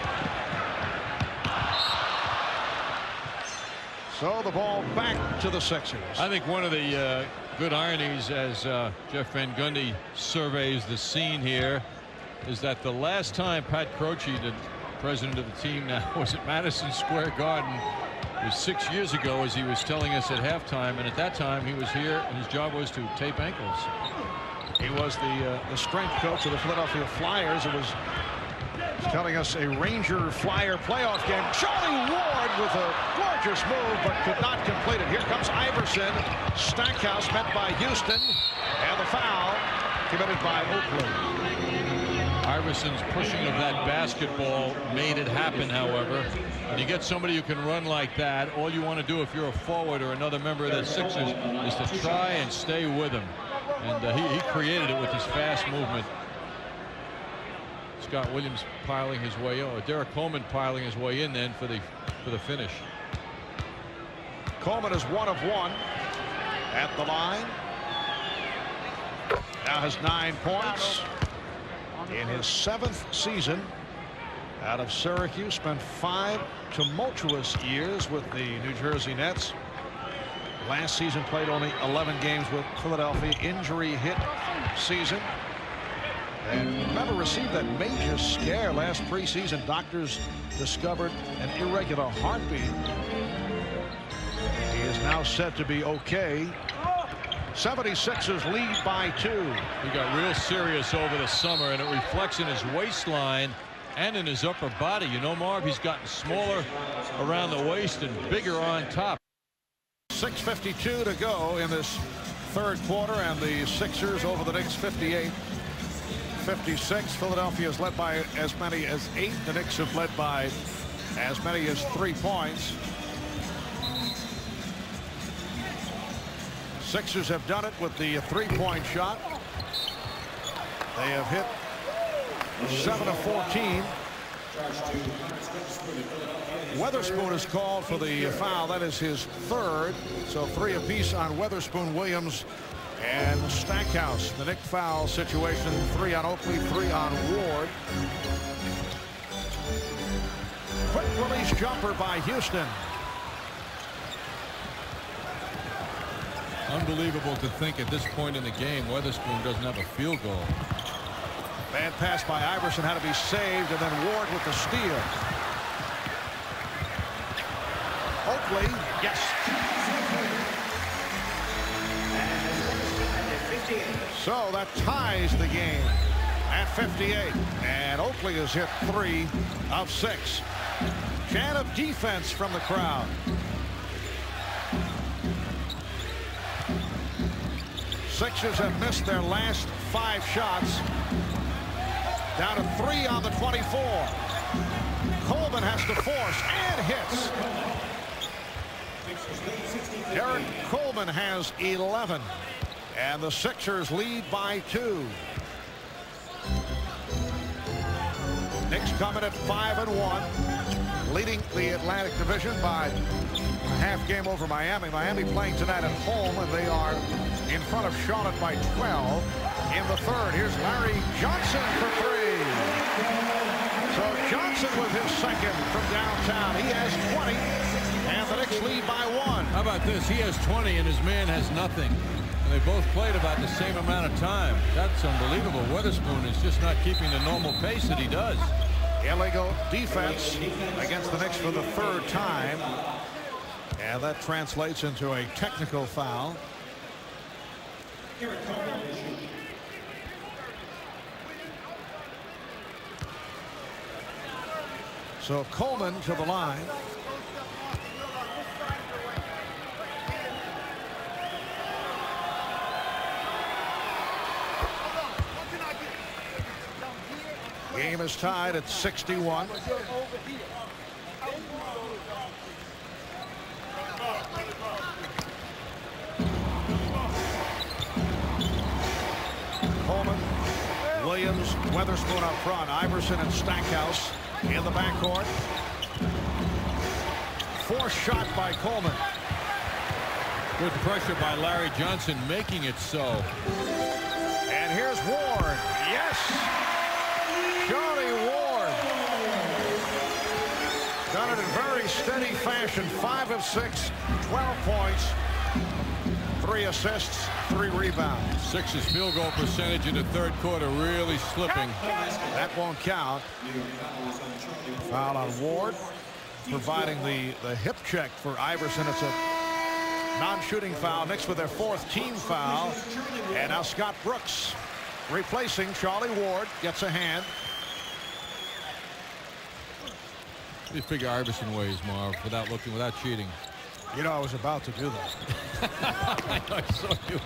So the ball back to the Sixers. I think one of the good ironies as Jeff Van Gundy surveys the scene here is that the last time Pat Croce, the president of the team now, was at Madison Square Garden was 6 years ago, as he was telling us at halftime, and at that time he was here and his job was to tape ankles. He was the strength coach of the Philadelphia Flyers. It was telling us a Ranger Flyer playoff game. Charlie Ward with a gorgeous move, but could not complete it. Here comes Iverson. Stackhouse met by Houston, and the foul committed by Oakley. Iverson's pushing of that basketball made it happen, however. When you get somebody who can run like that, all you want to do if you're a forward or another member of the Sixers is to try and stay with him. And he created it with his fast movement. Scott Williams piling his way in, or Derek Coleman piling his way in then for the finish. Coleman is 1 of 1 at the line. Now has 9 points in his 7th season out of Syracuse. Spent 5 tumultuous years with the New Jersey Nets. Last season played only 11 games with Philadelphia. Injury hit season. And remember, received that major scare last preseason. Doctors discovered an irregular heartbeat. He is now said to be okay. 76ers lead by 2. He got real serious over the summer, and it reflects in his waistline and in his upper body. You know, Marv, he's gotten smaller around the waist and bigger on top. 6:52 to go in this third quarter, and the Sixers over the Knicks 58-56. Philadelphia is led by as many as 8. The Knicks have led by as many as 3 points. Sixers have done it with the 3-point shot. They have hit 7 of 14. Weatherspoon is called for the foul. That is his 3rd. So 3 apiece on Weatherspoon, Williams, and Stackhouse. The Knick foul situation: 3 on Oakley, 3 on Ward. Quick release jumper by Houston. Unbelievable to think at this point in the game Weatherspoon doesn't have a field goal. Bad pass by Iverson had to be saved, and then Ward with the steal. Oakley, yes. So that ties the game at 58, and Oakley has hit 3 of 6. Chant of defense from the crowd. Sixers have missed their last 5 shots. Down to 3 on the 24. Coleman has to force and hits. Derek Coleman has 11. And the Sixers lead by 2. Knicks coming at 5-1. Leading the Atlantic Division by a half game over Miami. Miami playing tonight at home, and they are in front of Charlotte by 12 in the 3rd. Here's Larry Johnson for 3. So Johnson with his 2nd from downtown. He has 20, and the Knicks lead by 1. How about this? He has 20 and his man has nothing. And they both played about the same amount of time. That's unbelievable. Weatherspoon is just not keeping the normal pace that he does. Illegal defense against the Knicks for the 3rd time. And that translates into a technical foul. So Coleman to the line. Game is tied at 61. Coleman, Williams, Weatherspoon up front. Iverson and Stackhouse in the backcourt. Forced shot by Coleman. Good pressure by Larry Johnson, making it so. And here's Ward. Yes! Johnny Ward. Done it in very steady fashion. 5 of 6, 12 points, 3 assists, 3 rebounds. Sixers field goal percentage in the 3rd quarter really slipping. That won't count. Foul on Ward, providing the hip check for Iverson. It's a non-shooting foul. Knicks with their 4th team foul. And now Scott Brooks replacing Charlie Ward, gets a hand. You figure Iverson weighs, Marv, without cheating. You know, I was about to do that. I saw you.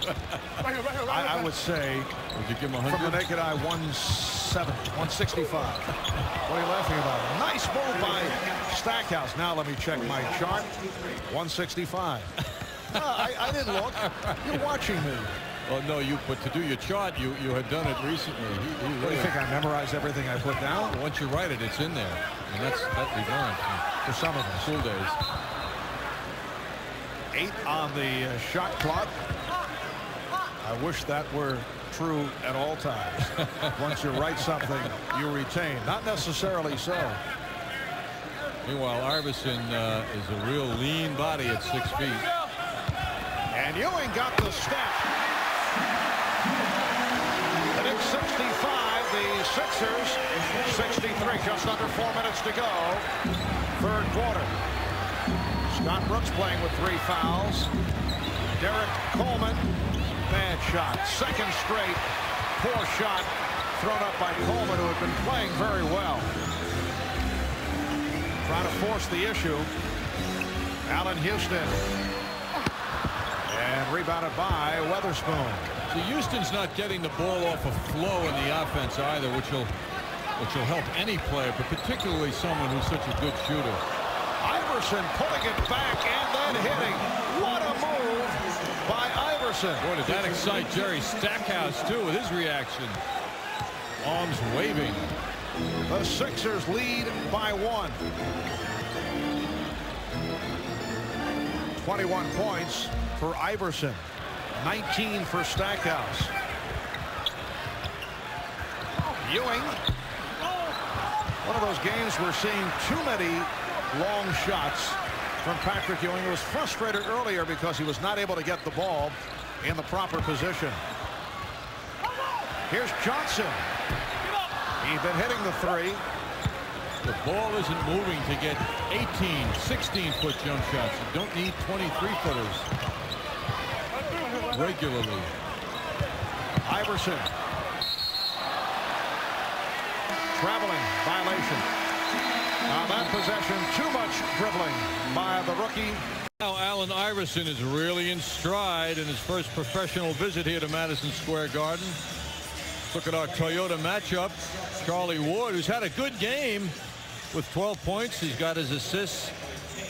I would say, Would you give him 100? from the naked eye, 165. What are you laughing about? Nice move by Stackhouse. Now let me check my chart. 165. No, I didn't look. You're watching me. Oh, no, but to do your chart, you had done it recently. What do you think? I memorize everything I put down? Once you write it, it's in there. And that we've learned For some of us. school days. 8 on the shot clock. I wish that were true at all times. Once you write something, you retain. Not necessarily so. Meanwhile, Iverson is a real lean body at 6 feet. And Ewing got the step. The Knicks 65, the Sixers 63. Just under 4 minutes to go. Third quarter. Scott Brooks playing with 3 fouls. Derek Coleman, bad shot. Second straight poor shot thrown up by Coleman, who had been playing very well. Trying to force the issue. Allan Houston. And rebounded by Weatherspoon. So Houston's not getting the ball off a flow in the offense either, which will help any player, but particularly someone who's such a good shooter. Iverson pulling it back and then hitting. What a move by Iverson. Boy, did that excite Jerry Stackhouse, too, with his reaction. Arms waving. The Sixers lead by 1. 21 points for Iverson. 19 for Stackhouse. Ewing. One of those games we're seeing too many long shots from Patrick Ewing. He was frustrated earlier because he was not able to get the ball in the proper position. Here's Johnson. He's been hitting the 3. The ball isn't moving to get 18, 16-foot jump shots. You don't need 23-footers regularly. Iverson. Traveling violation. On that possession, too much dribbling by the rookie. Now Allen Iverson is really in stride in his first professional visit here to Madison Square Garden. Look at our Toyota matchup. Charlie Ward, who's had a good game with 12 points. He's got his assists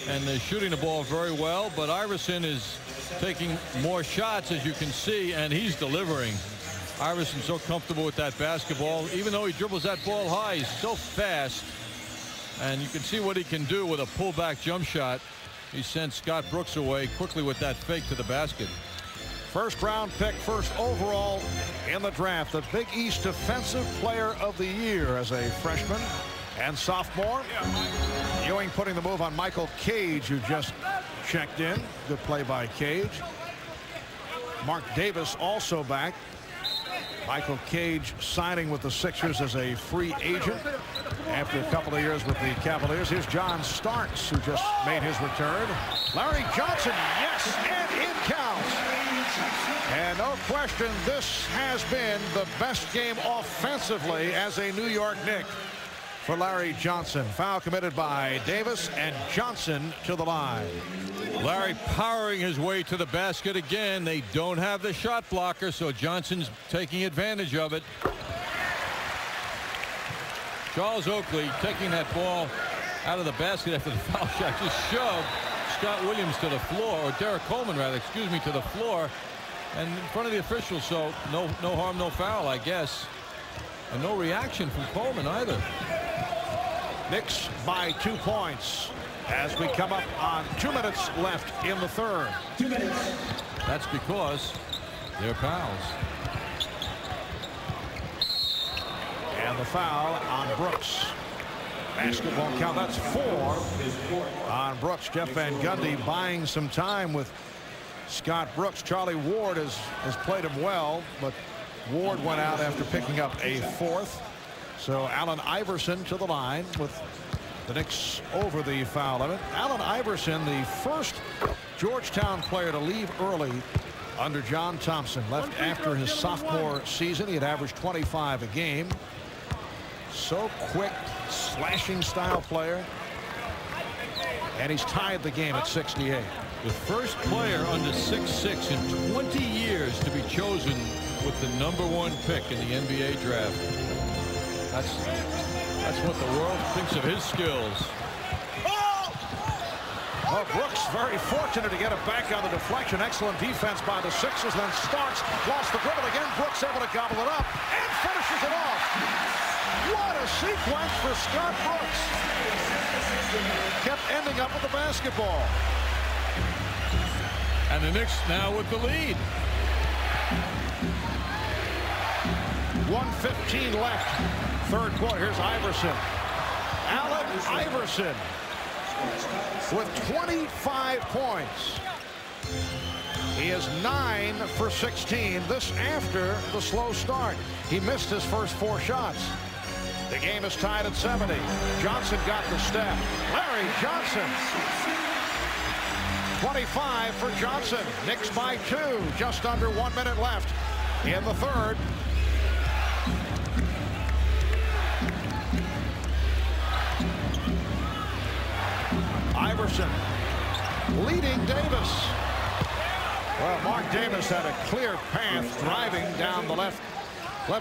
and is shooting the ball very well. But Iverson is taking more shots, as you can see, and he's delivering. Iverson's so comfortable with that basketball. Even though he dribbles that ball high, he's so fast. And you can see what he can do with a pullback jump shot. He sent Scott Brooks away quickly with that fake to the basket. First round pick, first overall in the draft. The Big East Defensive Player of the Year as a freshman and sophomore. Ewing putting the move on Michael Cage, who just checked in. Good play by Cage. Mark Davis also back. Michael Cage signing with the Sixers as a free agent after a couple of years with the Cavaliers. Here's John Starks, who just made his return. Larry Johnson, yes, and it counts. And no question, this has been the best game offensively as a New York Knick for Larry Johnson. Foul committed by Davis, and Johnson to the line. Larry powering his way to the basket again. They don't have the shot blocker, so Johnson's taking advantage of it. Charles Oakley taking that ball out of the basket after the foul shot. Just shoved Scott Williams to the floor, or Derek Coleman rather, excuse me, to the floor. And in front of the officials, so no harm, no foul, I guess. And no reaction from Coleman either. Knicks by 2 points as we come up on 2 minutes left in the third. 2 minutes. That's because they're pals. And the foul on Brooks. Basketball count, that's 4 on Brooks. Jeff Van Gundy buying some time with Scott Brooks. Charlie Ward has played him well, but Ward went out after picking up a 4th. So Allen Iverson to the line with the Knicks over the foul limit. Allen Iverson, the first Georgetown player to leave early under John Thompson. Left after his sophomore season. He had averaged 25 a game. So quick, slashing style player. And he's tied the game at 68. The first player under 6'6" in 20 years to be chosen with the #1 pick in the NBA draft. That's what the world thinks of his skills. Well, Brooks very fortunate to get it back on the deflection. Excellent defense by the Sixers. Then Starks lost the dribble again. Brooks able to gobble it up and finishes it off. What a sequence for Scott Brooks. Kept ending up with the basketball. And the Knicks now with the lead. 1:15 left. Third quarter. Here's Iverson. Allen Iverson with 25 points. He is 9 for 16. This after the slow start. He missed his first 4 shots. The game is tied at 70. Johnson got the step. Larry Johnson. 25 for Johnson. Knicks by 2. Just under 1 minute left in the third. Iverson leading Davis. Well, Mark Davis had a clear path driving down the left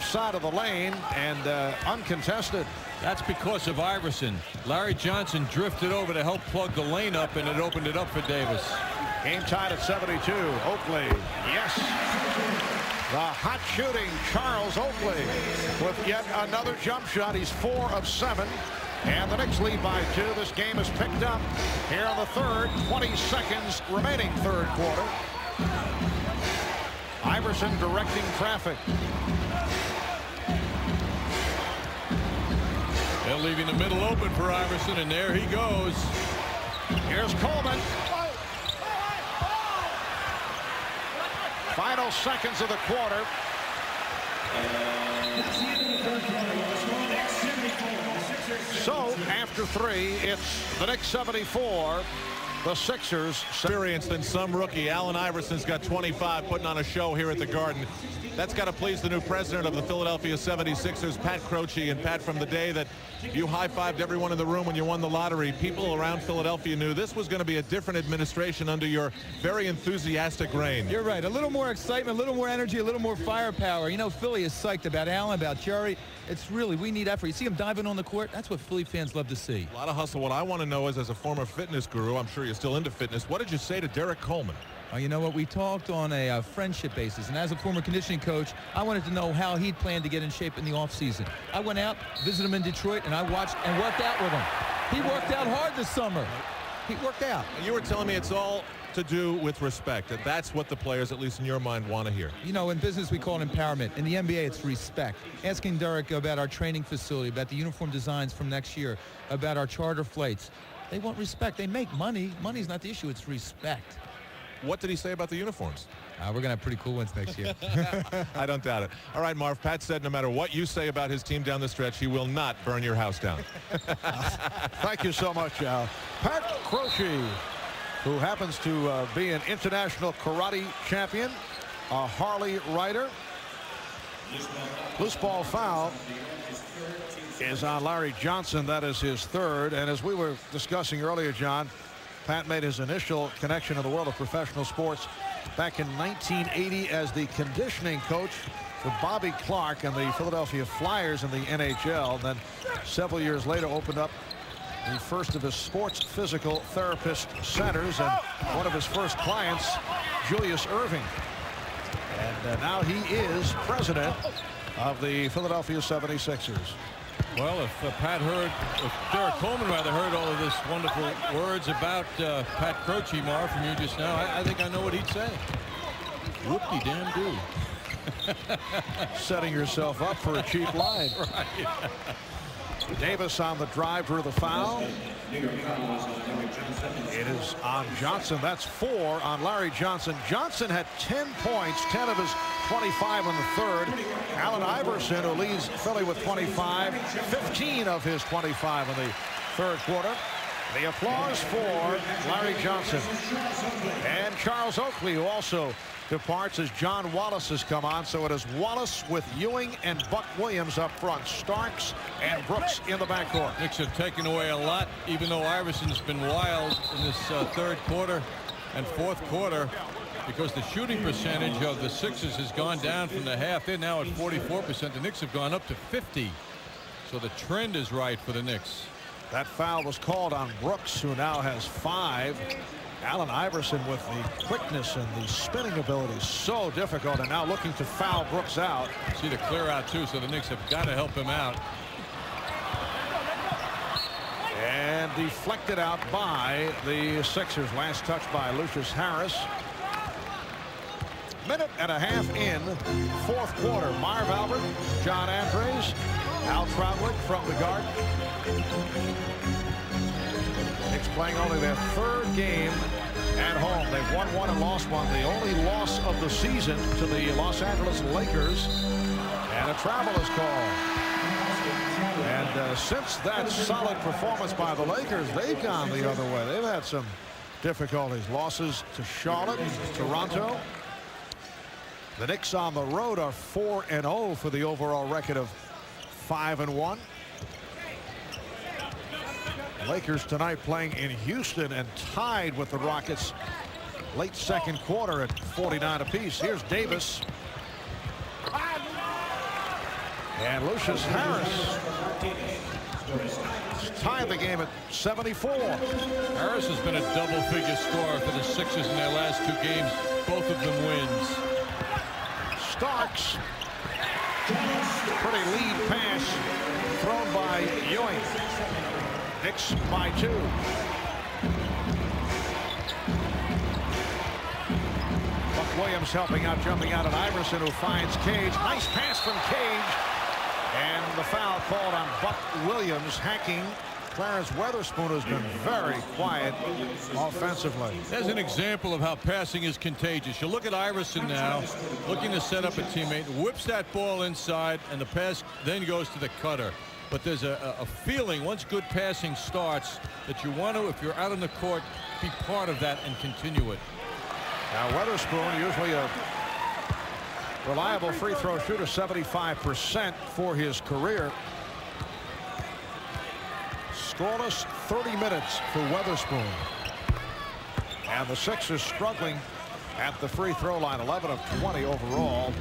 side of the lane and uncontested. That's because of Iverson. Larry Johnson drifted over to help plug the lane up, and it opened it up for Davis. Game tied at 72. Oakley, yes. The hot shooting Charles Oakley with yet another jump shot. He's 4 of 7. And the Knicks lead by 2. This game is picked up here on the third. 20 seconds remaining third quarter. Iverson directing traffic. They're leaving the middle open for Iverson, and there he goes. Here's Coleman. Final seconds of the quarter. So after 3, it's the Knicks 74. The Sixers experienced than some rookie. Allen Iverson's got 25, putting on a show here at the Garden. That's got to please the new president of the Philadelphia 76ers, Pat Croce. And Pat, from the day that you high-fived everyone in the room when you won the lottery, people around Philadelphia knew this was going to be a different administration under your very enthusiastic reign. You're right. A little more excitement, a little more energy, a little more firepower. You know, Philly is psyched about Allen, about Jerry. It's really, we need effort. You see him diving on the court? That's what Philly fans love to see. A lot of hustle. What I want to know is, as a former fitness guru, I'm sure you're still into fitness, what did you say to Derek Coleman? Oh, you know what? We talked on a friendship basis, and as a former conditioning coach, I wanted to know how he'd planned to get in shape in the offseason. I went out, visited him in Detroit, and I watched and worked out with him. He worked out hard this summer. He worked out. You were telling me it's all to do with respect, that that's what the players, at least in your mind, want to hear. You know, in business we call it empowerment. In the NBA, it's respect. Asking Derek about our training facility, about the uniform designs from next year, about our charter flights. They want respect. They make money. Money's not the issue. It's respect. What did he say about the uniforms? We're going to have pretty cool ones next year. I don't doubt it. All right, Marv, Pat said no matter what you say about his team down the stretch, he will not burn your house down. Thank you so much, Al. Pat Croce, who happens to be an international karate champion, a Harley rider. Loose ball foul is on Larry Johnson. That is his third. And as we were discussing earlier, John, Pat made his initial connection to the world of professional sports back in 1980 as the conditioning coach for Bobby Clark and the Philadelphia Flyers in the NHL. Then several years later opened up the first of his sports physical therapist centers, and one of his first clients, Julius Erving. And now he is president of the Philadelphia 76ers. Well, if Derek Coleman rather heard all of this wonderful words about Pat Croce, Marv, from you just now, I think I know what he'd say. Whoop-de-damn-do. Setting yourself up for a cheap line. Right. Davis on the drive for the foul. It is on Johnson. That's 4 on Larry Johnson. Johnson had 10 points, 10 of his 25 in the third. Allen Iverson, who leads Philly with 25, 15 of his 25 in the third quarter. The applause for Larry Johnson. And Charles Oakley, who also departs as John Wallace has come on. So it is Wallace with Ewing and Buck Williams up front. Starks and Brooks in the backcourt. Knicks have taken away a lot, even though Iverson's been wild in this third quarter and fourth quarter, because the shooting percentage of the Sixers has gone down from the half. They're now at 44%. The Knicks have gone up to 50. So the trend is right for the Knicks. That foul was called on Brooks, who now has 5. Allen Iverson with the quickness and the spinning ability, so difficult, and now looking to foul Brooks out. See the clear out too, so the Knicks have got to help him out. And deflected out by the Sixers. Last touch by Lucius Harris. Minute and a half in, fourth quarter. Marv Albert, John Andres, Al Trautwig from the Garden. Knicks playing only their third game at home. They've won 1 and lost 1. The only loss of the season to the Los Angeles Lakers. And a travel is called. And since that solid performance by the Lakers, they've gone the other way. They've had some difficulties. Losses to Charlotte, Toronto. The Knicks on the road are 4-0 for the overall record of 5-1. Lakers tonight playing in Houston and tied with the Rockets late second quarter at 49 apiece. Here's Davis. And Lucius Harris tied the game at 74. Harris has been a double-figure scorer for the Sixers in their last 2 games. Both of them wins. Starks. Pretty lead pass thrown by Ewing. Knicks by 2. Buck Williams helping out, jumping out at Iverson, who finds Cage. Nice pass from Cage. And the foul called on Buck Williams, hacking Clarence Weatherspoon, who's been very quiet offensively. There's an example of how passing is contagious. You look at Iverson now, looking to set up a teammate, whips that ball inside, and the pass then goes to the cutter. But there's a feeling once good passing starts that you want to, if you're out on the court, be part of that and continue it. Now Weatherspoon, usually a reliable free throw shooter, 75% for his career. Scoreless 30 minutes for Weatherspoon. And the Sixers struggling at the free throw line. 11 of 20 overall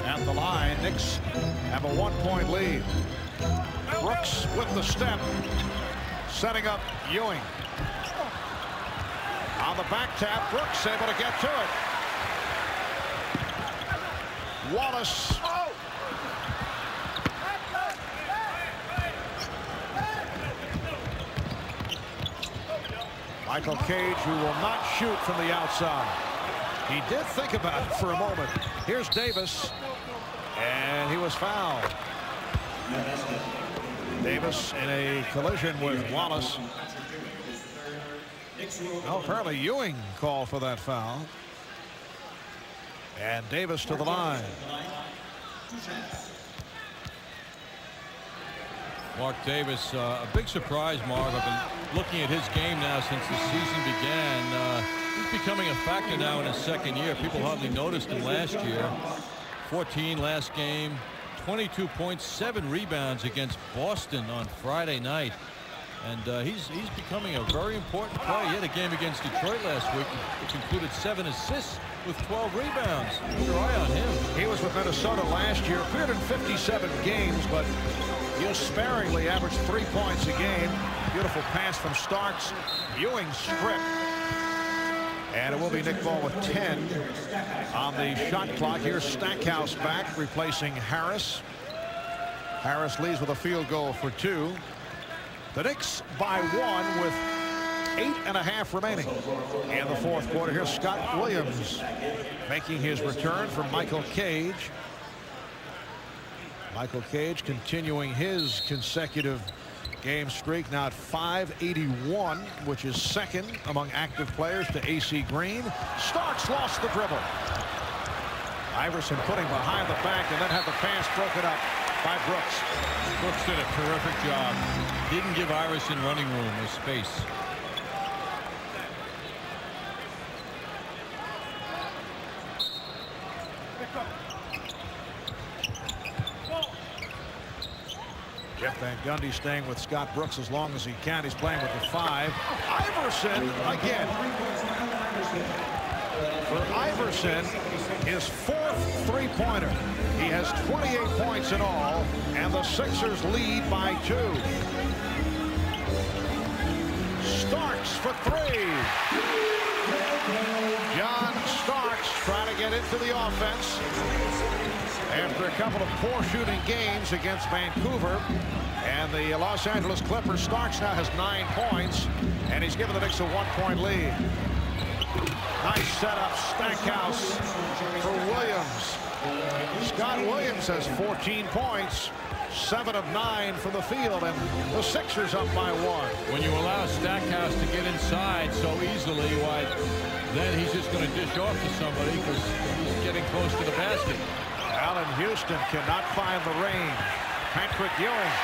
at the line. Knicks have a 1-point lead. Brooks with the step, setting up Ewing. On the back tap, Brooks able to get to it. Wallace. Michael Cage, who will not shoot from the outside. He did think about it for a moment. Here's Davis, and he was fouled. Davis in a collision with Wallace. Well, apparently Ewing called for that foul. And Davis to the line. Mark Davis, a big surprise, Mark. I've been looking at his game now since the season began. He's becoming a factor now in his second year. People hardly noticed him last year. 14 last game, 22 points, 7 rebounds against Boston on Friday night. And he's becoming a very important player. He had a game against Detroit last week, which included 7 assists with 12 rebounds. Keep your eye on him. He was with Minnesota last year, appeared in 57 games, but used sparingly, averaged 3 points a game. Beautiful pass from Starks. Ewing stripped. And it will be Nick Ball with 10 on the shot clock. Here's Stackhouse back, replacing Harris. Harris leads with a field goal for 2. The Knicks by 1 with 8.5 remaining in the fourth quarter. Here's Scott Williams making his return from Michael Cage. Michael Cage continuing his consecutive game streak, now at 581, which is second among active players to AC Green. Starks lost the dribble. Iverson putting behind the back and then had the pass broken up by Brooks. Brooks did a terrific job. Didn't give Iverson running room or space. Jeff Van Gundy staying with Scott Brooks as long as he can. He's playing with the 5. Iverson again. For Iverson, his 4th three-pointer. He has 28 points in all, and the Sixers lead by 2. Starks for 3. John Starks trying to get into the offense after a couple of poor shooting games against Vancouver and the Los Angeles Clippers. Starks now has 9 points, and he's given the Knicks a 1-point lead. Nice setup, Stackhouse for Williams. Scott Williams has 14 points, 7 of 9 from the field, and the Sixers up by 1. When you allow Stackhouse to get inside so easily, why, then he's just going to dish off to somebody because he's getting close to the basket. Allan Houston cannot find the range. Patrick Ewing.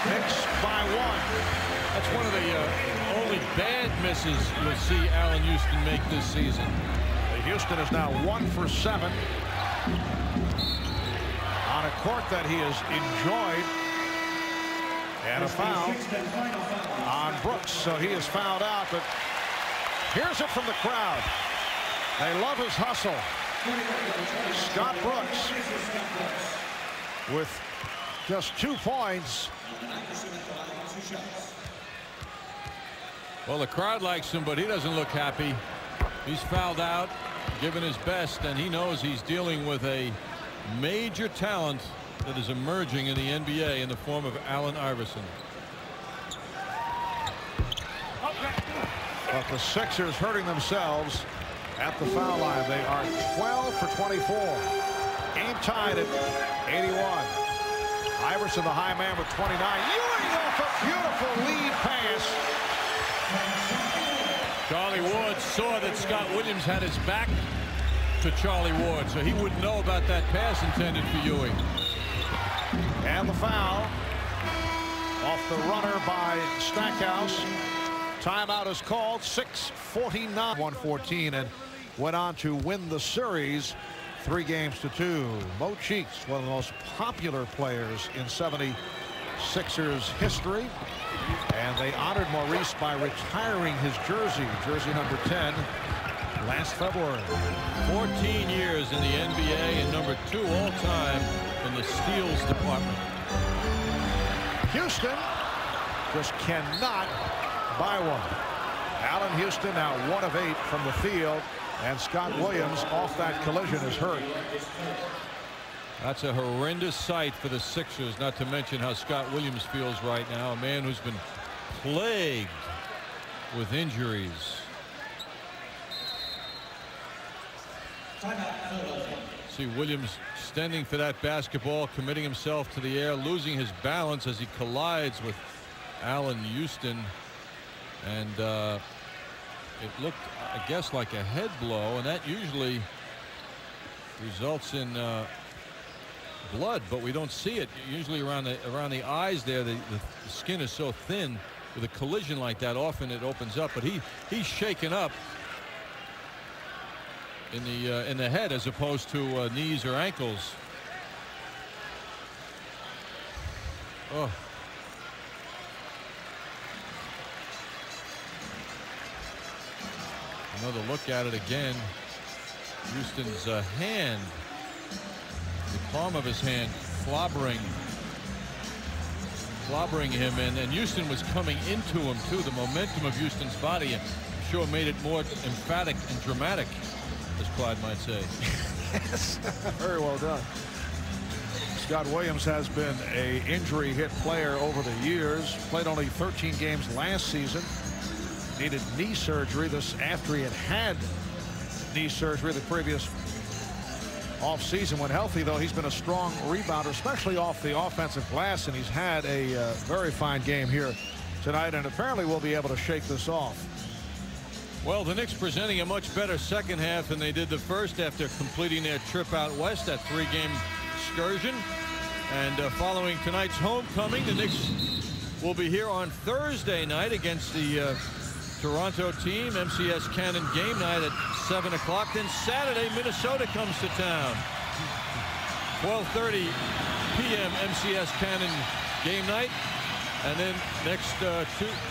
Knicks by 1. That's one of the only bad misses you'll see Allan Houston make this season. Houston is now 1 for 7 on a court that he has enjoyed, and a foul on Brooks, so he is fouled out. But here's it from the crowd. They love his hustle. Scott Brooks with just 2 points. Well, the crowd likes him, but he doesn't look happy. He's fouled out, given his best, and he knows he's dealing with a major talent that is emerging in the NBA in the form of Allen Iverson. But the Sixers hurting themselves at the foul line. They are 12 for 24. Game tied at 81. Iverson, the high man, with 29. Ewing off a beautiful lead pass. Charlie Ward saw that Scott Williams had his back to Charlie Ward, so he wouldn't know about that pass intended for Ewing. And the foul off the runner by Stackhouse. Timeout is called. 6:49. 114, and went on to win the series 3-2. Mo Cheeks, one of the most popular players in 76ers history, and they honored Maurice by retiring his jersey number 10 last February. 14 years in the NBA and number 2 all time in the steals department. Houston just cannot buy one. Allan Houston now 1 of 8 from the field, and Scott Williams off that collision is hurt. That's a horrendous sight for the Sixers, not to mention how Scott Williams feels right now, a man who's been plagued with injuries. See Williams standing for that basketball, committing himself to the air, losing his balance as he collides with Allan Houston, and it looked, I guess, like a head blow, and that usually results in blood, but we don't see it. Usually around the eyes there, the skin is so thin. With a collision like that, often it opens up, but he's shaken up in the head as opposed to knees or ankles. Oh. Another look at it again. Houston's hand, the palm of his hand, flobbering him, and Houston was coming into him too. The momentum of Houston's body, I'm sure, made it more emphatic and dramatic, as Clyde might say. Yes, very well done. Scott Williams has been a injury hit player over the years. Played only 13 games last season. Needed knee surgery this after he had knee surgery the previous offseason. When healthy, though, he's been a strong rebounder, especially off the offensive glass, and he's had a very fine game here tonight, and apparently will be able to shake this off. Well, the Knicks presenting a much better second half than they did the first after completing their trip out west, that 3-game excursion. And following tonight's homecoming, the Knicks will be here on Thursday night against the Toronto team. MCS Cannon game night at 7 o'clock. Then Saturday, Minnesota comes to town. 12:30 p.m. MCS Cannon game night. And then next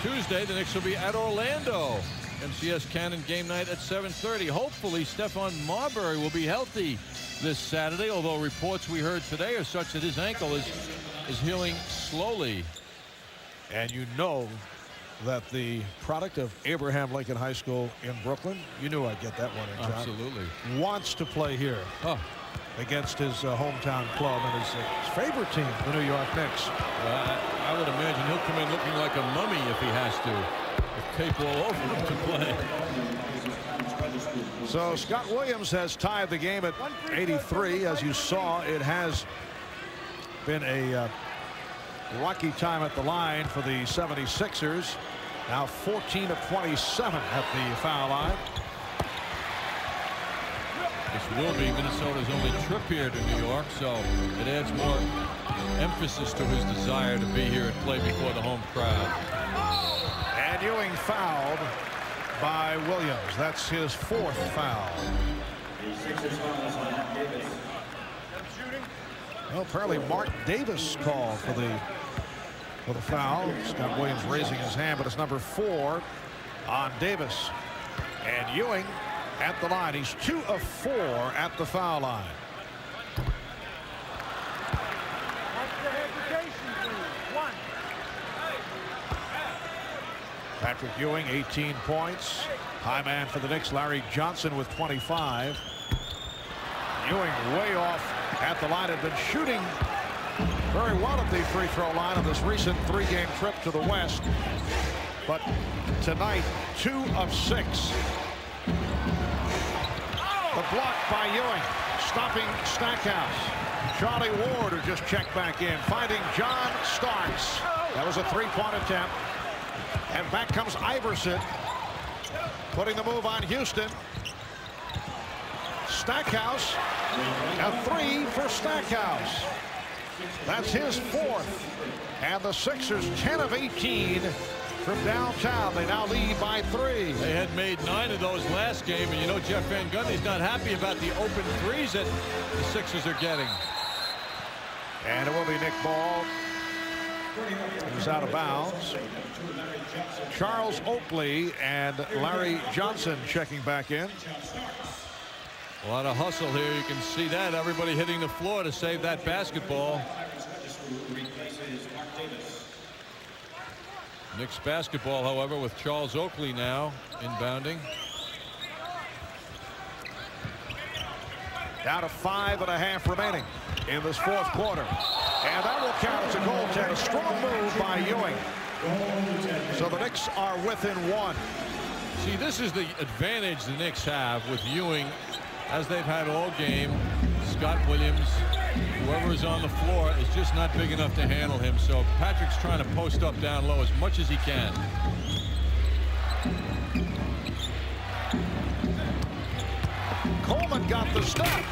Tuesday, the Knicks will be at Orlando. MCS Cannon game night at 7:30. Hopefully, Stephon Marbury will be healthy this Saturday, although reports we heard today are such that his ankle is healing slowly. And you know that the product of Abraham Lincoln High School in Brooklyn, you knew I'd get that one in, John. Absolutely. Wants to play here against his hometown club and his favorite team, the New York Knicks. I would imagine he'll come in looking like a mummy if he has to. With tape all over him to play. So Scott Williams has tied the game at 83. As you saw, it has been a rocky time at the line for the 76ers. Now 14 of 27 at the foul line. This will be Minnesota's only trip here to New York, so it adds more emphasis to his desire to be here and play before the home crowd. And Ewing fouled by Williams. That's his fourth foul. Well, apparently Mark Davis called for the foul. Scott Williams raising his hand, but it's number 4 on Davis. And Ewing at the line. He's 2 of 4 at the foul line. Patrick Ewing, 18 points. High man for the Knicks, Larry Johnson with 25. Ewing way off at the line. Had been shooting very well at the free throw line on this recent 3-game trip to the West. But tonight, 2 of 6. The block by Ewing, stopping Stackhouse. Charlie Ward, who just checked back in, finding John Starks. That was a 3-point attempt. And back comes Iverson, putting the move on Houston. Stackhouse, a 3 for Stackhouse. That's his 4th. And the Sixers 10 of 18 from downtown. They now lead by 3. They had made 9 of those last game, and you know Jeff Van Gundy's not happy about the open threes that the Sixers are getting. And it will be Nick Ball. He's out of bounds. Charles Oakley and Larry Johnson checking back in. A lot of hustle here. You can see that. Everybody hitting the floor to save that basketball. Knicks basketball, however, with Charles Oakley now inbounding. Down to 5.5 remaining in this 4th quarter. And that will count as a goaltender. Strong move by Ewing. So the Knicks are within 1. See, this is the advantage the Knicks have with Ewing, as they've had all game. Scott Williams, whoever is on the floor, is just not big enough to handle him. So Patrick's trying to post up down low as much as he can. Coleman got the step.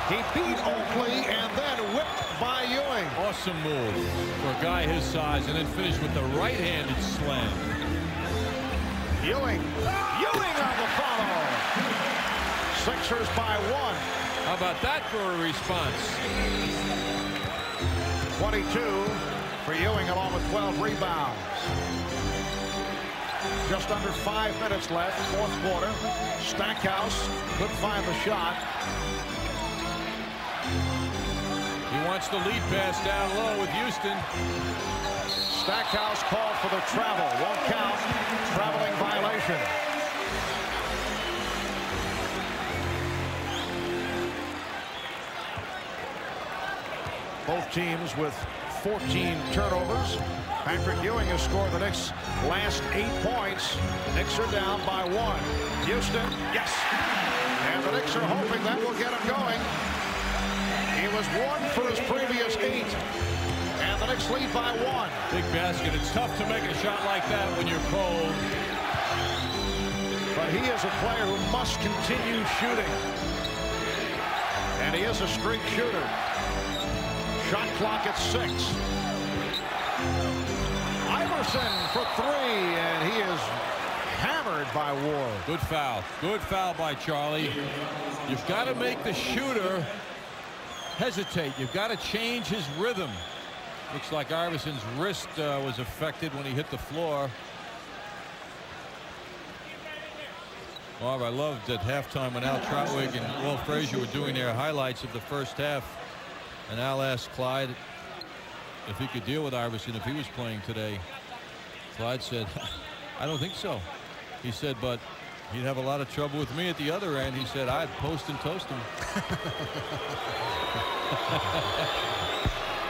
He beat Oakley and then whipped by Ewing. Awesome move for a guy his size, and then finished with the right-handed slam. Ewing on the follow. Sixers by 1. How about that for a response? 22 for Ewing, along with 12 rebounds. Just under 5 minutes left, 4th quarter. Stackhouse couldn't find the shot. He wants the lead pass down low with Houston. Stackhouse called for the travel. Won't count. Traveling violation. Both teams with 14 turnovers. Patrick Ewing has scored the Knicks' last 8 points. Knicks are down by 1. Houston, yes. And the Knicks are hoping that will get him going. He was 1 for his previous 8. And the Knicks lead by 1. Big basket. It's tough to make a shot like that when you're cold. But he is a player who must continue shooting. And he is a streak shooter. Shot clock at 6. Iverson for 3, and he is hammered by Ward. Good foul. Good foul by Charlie. You've got to make the shooter hesitate. You've got to change his rhythm. Looks like Iverson's wrist was affected when he hit the floor. Marv, I loved at halftime when Al Trotwig and Walt Frazier were doing their highlights of the first half. And Al asked Clyde if he could deal with Iverson if he was playing today. Clyde said, I don't think so. He said, but he'd have a lot of trouble with me at the other end. He said, I'd post and toast him.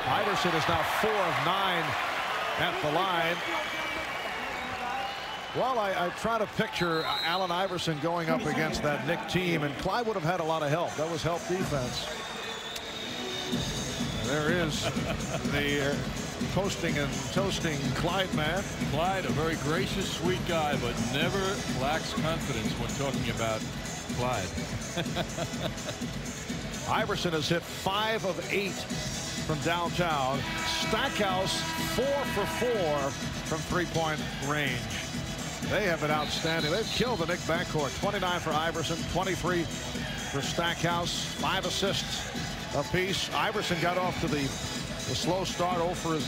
Iverson is now 4 of 9 at the line. Well, I try to picture Allen Iverson going up against that Knick team, and Clyde would have had a lot of help. That was help defense. There is the posting and toasting Clyde man. Clyde, a very gracious, sweet guy, but never lacks confidence when talking about Clyde. Iverson has hit 5 of 8 from downtown. Stackhouse 4 for 4 from three-point range. They have been outstanding. They've killed the Knick backcourt. 29 for Iverson, 23 for Stackhouse, 5 assists apiece. Iverson got off to the slow start, 0 for his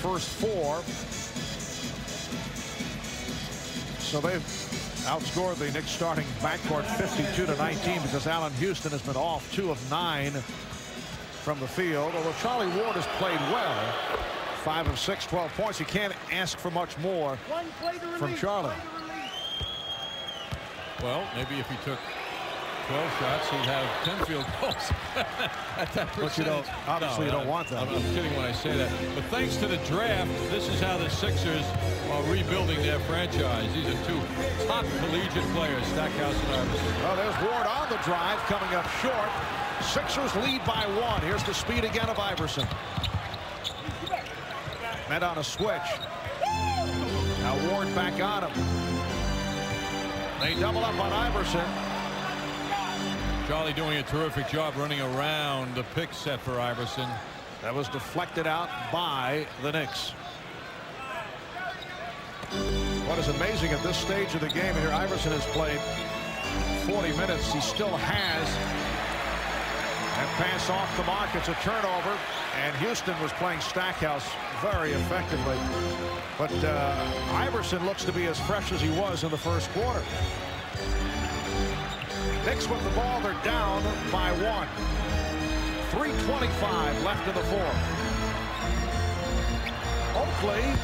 first 4. So they've outscored the Knicks starting backcourt 52-19 because Allan Houston has been off 2 of 9 from the field. Although Charlie Ward has played well, 5 of 6, 12 points. You can't ask for much more from Charlie. Well, maybe if he took 12 shots, he'd have 10 field goals at that percentage. But you don't, obviously, you don't want that. I'm kidding when I say that. But thanks to the draft, this is how the Sixers are rebuilding their franchise. These are 2 top collegiate players, Stackhouse and Iverson. Well, there's Ward on the drive, coming up short. Sixers lead by 1. Here's the speed again of Iverson. Met on a switch. Now Ward back on him. They double up on Iverson. Charlie doing a terrific job running around the pick set for Iverson. That was deflected out by the Knicks. What is amazing at this stage of the game here, Iverson has played 40 minutes. He still has. And pass off the mark. It's a turnover. And Houston was playing Stackhouse very effectively. But Iverson looks to be as fresh as he was in the first quarter. Knicks with the ball. They're down by 1. 3:25 left in the fourth. Oakley.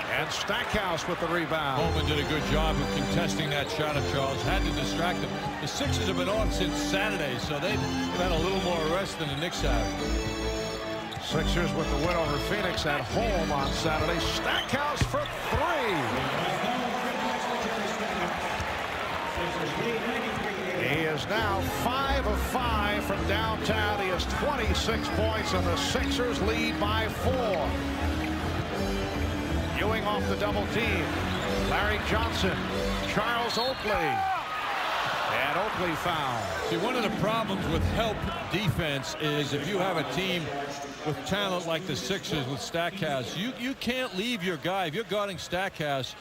And Stackhouse with the rebound. Coleman did a good job of contesting that shot of Charles. Had to distract him. The Sixers have been off since Saturday, so they've had a little more rest than the Knicks have. Sixers with the win over Phoenix at home on Saturday. Stackhouse for 3. He is now 5 of 5 from downtown. He has 26 points, and the Sixers lead by 4. Ewing off the double team. Larry Johnson. Charles Oakley. And Oakley foul. See, one of the problems with help defense is if you have a team with talent like the Sixers with Stackhouse, you can't leave your guy. If you're guarding Stackhouse,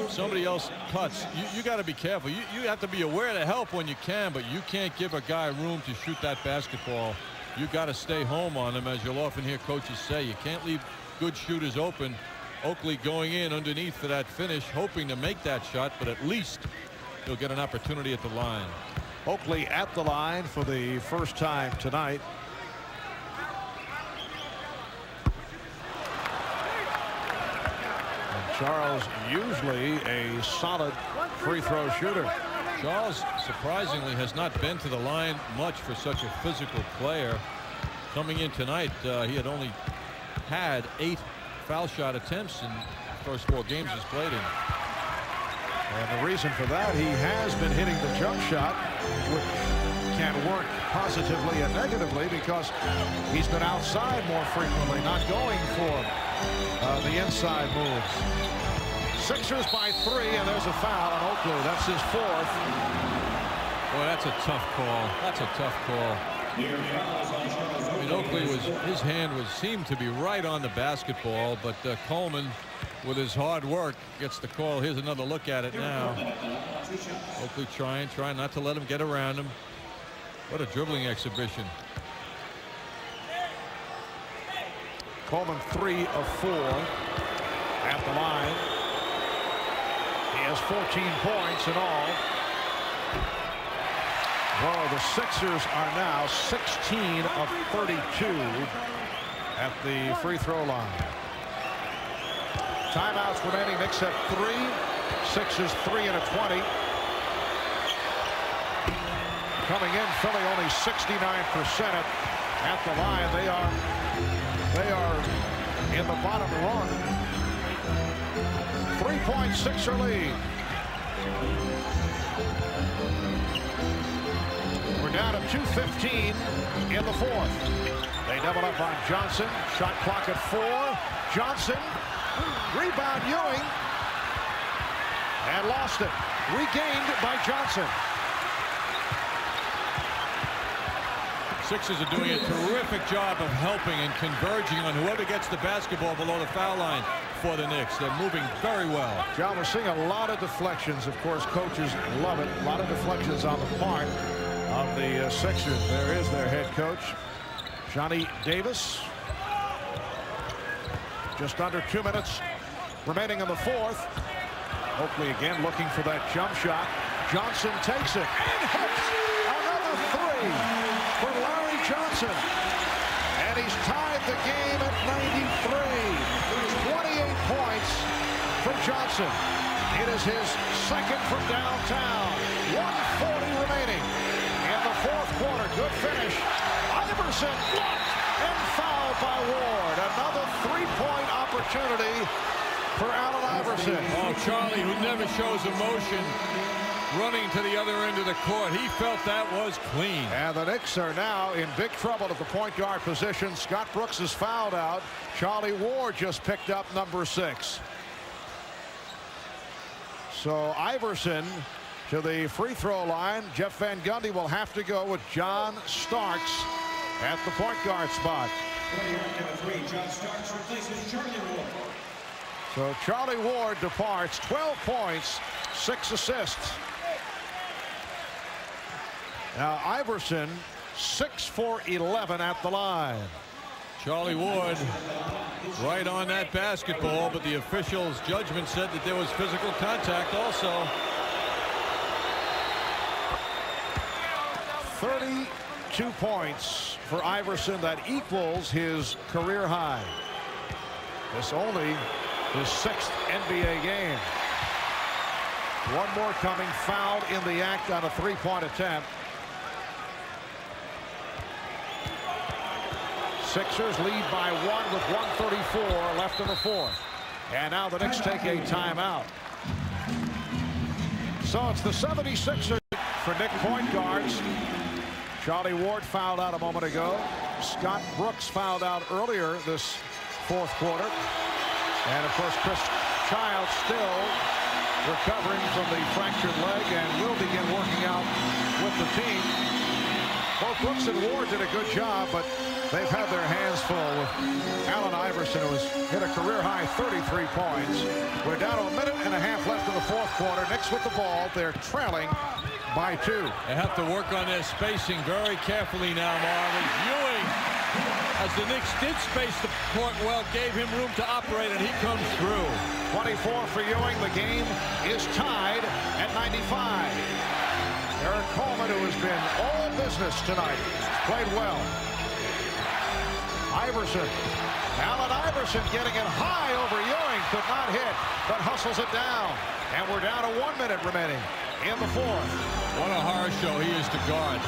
somebody else cuts. You got to be careful. You have to be aware to help when you can, but you can't give a guy room to shoot that basketball. You got to stay home on him, as you'll often hear coaches say. You can't leave good shooters open. Oakley going in underneath for that finish, hoping to make that shot, but at least he'll get an opportunity at the line. Oakley at the line for the first time tonight. And Charles, usually a solid free throw shooter. Charles surprisingly has not been to the line much for such a physical player. Coming in tonight, he had only had 8 foul shot attempts in the first 4 games he's played in. And the reason for that, he has been hitting the jump shot, which can work positively and negatively because he's been outside more frequently, not going for the inside moves. Sixers by 3, and there's a foul on Oakley. That's his 4th. Boy, that's a tough call. That's a tough call. I mean, Oakley his hand seemed to be right on the basketball, but Coleman with his hard work, gets the call. Here's another look at it now. Oakley trying not to let him get around him. What a dribbling exhibition. Coleman 3 of 4 at the line. He has 14 points in all. Well, the Sixers are now 16 of 32 at the free throw line. Timeouts remaining. Knicks at 3. Sixers 3 and a 20. Coming in, Philly only 69% at the line. They are in the bottom rung. 3-point Sixer lead. We're down to 2:15 in the fourth. They double up on Johnson. Shot clock at 4. Johnson. Rebound Ewing. And lost it. Regained by Johnson. Sixers are doing a terrific job of helping and converging on whoever gets the basketball below the foul line for the Knicks. They're moving very well. John, we're seeing a lot of deflections. Of course, coaches love it. A lot of deflections on the part of the Sixers. There is their head coach, Johnny Davis. Just under 2 minutes remaining in the fourth. Oakley again looking for that jump shot. Johnson takes it and hits another 3 for Larry Johnson. And he's tied the game at 93. 28 points for Johnson. It is his second from downtown. 1:40 remaining in the fourth quarter. Good finish. Iverson blocked and fouled by Ward. Another 3-point opportunity for Allen Iverson. Oh, Charlie, who never shows emotion, running to the other end of the court. He felt that was clean. And the Knicks are now in big trouble at the point guard position. Scott Brooks is fouled out. Charlie Ward just picked up number 6. So Iverson to the free throw line. Jeff Van Gundy will have to go with John Starks at the point guard spot. So Charlie Ward departs. 12 points, 6 assists. Now Iverson 6 for 11 at the line. Charlie Ward right on that basketball, but the official's judgment said that there was physical contact also. 32 points for Iverson. That equals his career high. This only his 6th NBA game. One more coming. Fouled in the act on a 3-point attempt. Sixers lead by 1 with 1:34 left in the fourth. And now the Knicks take a timeout. So it's the 76ers for Knick point guards. Charlie Ward fouled out a moment ago. Scott Brooks fouled out earlier this fourth quarter. And of course, Chris Childs still recovering from the fractured leg and will begin working out with the team. Both Brooks and Ward did a good job, but they've had their hands full with Allen Iverson, who has hit a career-high 33 points. We're down to a minute and a half left in the fourth quarter. Knicks with the ball. They're trailing by 2. They have to work on their spacing very carefully now, Marvin. Ewing, as the Knicks did space the court well, gave him room to operate, and he comes through. 24 for Ewing. The game is tied at 95. Eric Coleman, who has been all business tonight, played well. Iverson. Allen Iverson getting it high over Ewing. Could not hit, but hustles it down. And we're down to 1 minute remaining in the fourth. What a horror show he is to guard.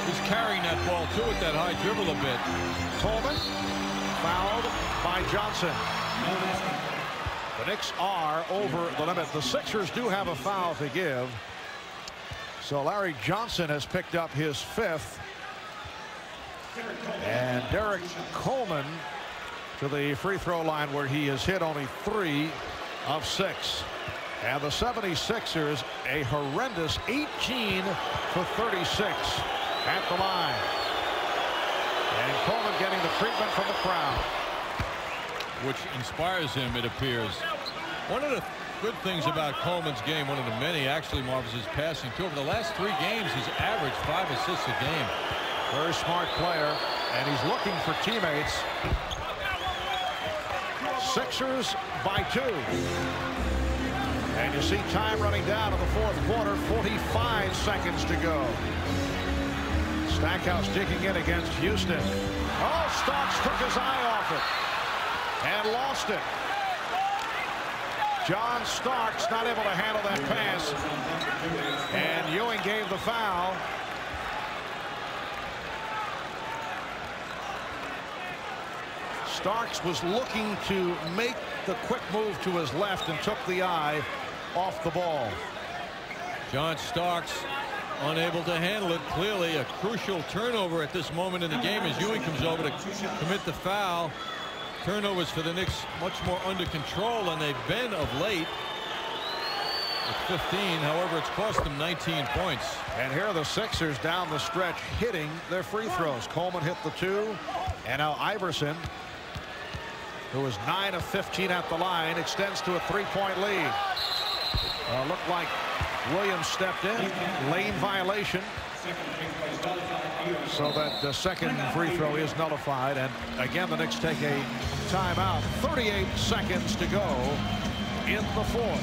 He's carrying that ball, too, with that high dribble a bit. Coleman fouled by Johnson. The Knicks are over the limit. The Sixers do have a foul to give. So Larry Johnson has picked up his 5th. And Derek Coleman to the free throw line, where he has hit only 3 of 6. And the 76ers a horrendous 18 for 36 at the line. And Coleman getting the treatment from the crowd. which inspires him, it appears. One of the good things about Coleman's game, one of the many actually, Marv, is his passing too. Over the last 3 games, he's averaged 5 assists a game. Very smart player, and he's looking for teammates. Sixers by 2. And you see time running down in the fourth quarter, 45 seconds to go. Stackhouse digging in against Houston. Oh, Starks took his eye off it and lost it. John Starks not able to handle that pass, and Ewing gave the foul. Starks was looking to make the quick move to his left and took the eye off the ball. John Starks unable to handle it. Clearly a crucial turnover at this moment in the game as Ewing comes over to commit the foul. Turnovers for the Knicks much more under control than they've been of late. At 15, however, it's cost them 19 points. And here are the Sixers down the stretch hitting their free throws. Coleman hit the 2, and now Iverson, who was 9 of 15 at the line, extends to a 3-point lead. Looked like Williams stepped in. Lane violation. So that the second free throw is nullified. And again, the Knicks take a timeout. 38 seconds to go in the fourth.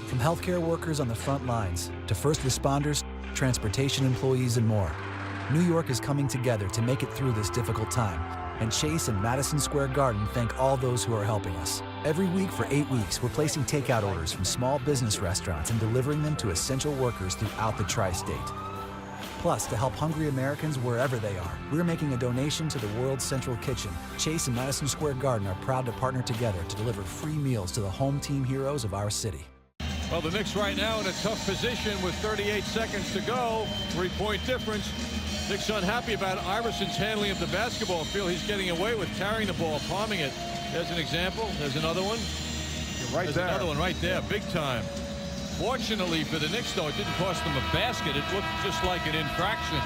From healthcare workers on the front lines to first responders, transportation employees, and more, New York is coming together to make it through this difficult time. And Chase and Madison Square Garden thank all those who are helping us. Every week for 8 weeks, we're placing takeout orders from small business restaurants and delivering them to essential workers throughout the tri-state. Plus, to help hungry Americans wherever they are, we're making a donation to the World's Central Kitchen. Chase and Madison Square Garden are proud to partner together to deliver free meals to the home team heroes of our city. Well, the Knicks right now in a tough position with 38 seconds to go. 3-point difference. Knicks unhappy about Iverson's handling of the basketball. Feel he's getting away with carrying the ball, palming it. There's an example. There's another one. There's another one right there, big time. Fortunately for the Knicks, though, it didn't cost them a basket. It looked just like an infraction.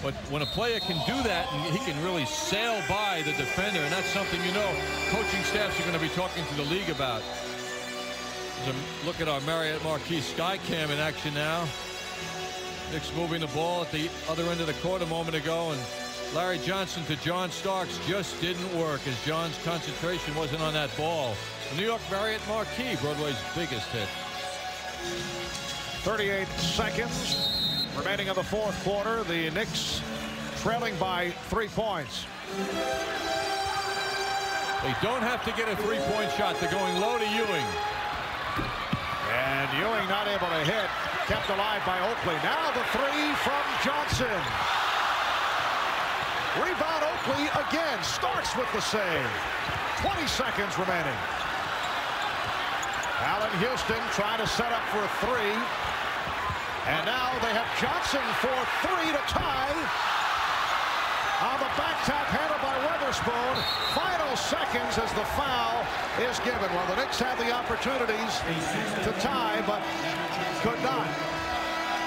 But when a player can do that, and he can really sail by the defender, and that's something, you know, coaching staffs are going to be talking to the league about. Look at our Marriott Marquis Skycam in action now. Knicks moving the ball at the other end of the court a moment ago, and Larry Johnson to John Starks just didn't work as John's concentration wasn't on that ball. The New York Marriott Marquis, Broadway's biggest hit. 38 seconds remaining in the fourth quarter. The Knicks trailing by 3 points. They don't have to get a 3-point shot. They're going low to Ewing. And Ewing not able to hit. Kept alive by Oakley. Now the 3 from Johnson. Rebound Oakley again. Starks with the save. 20 seconds remaining. Allan Houston trying to set up for a 3. And now they have Johnson for 3 to tie. On the back tap handled by Weatherspoon. Final seconds as the foul is given. Well, the Knicks had the opportunities to tie, but could not.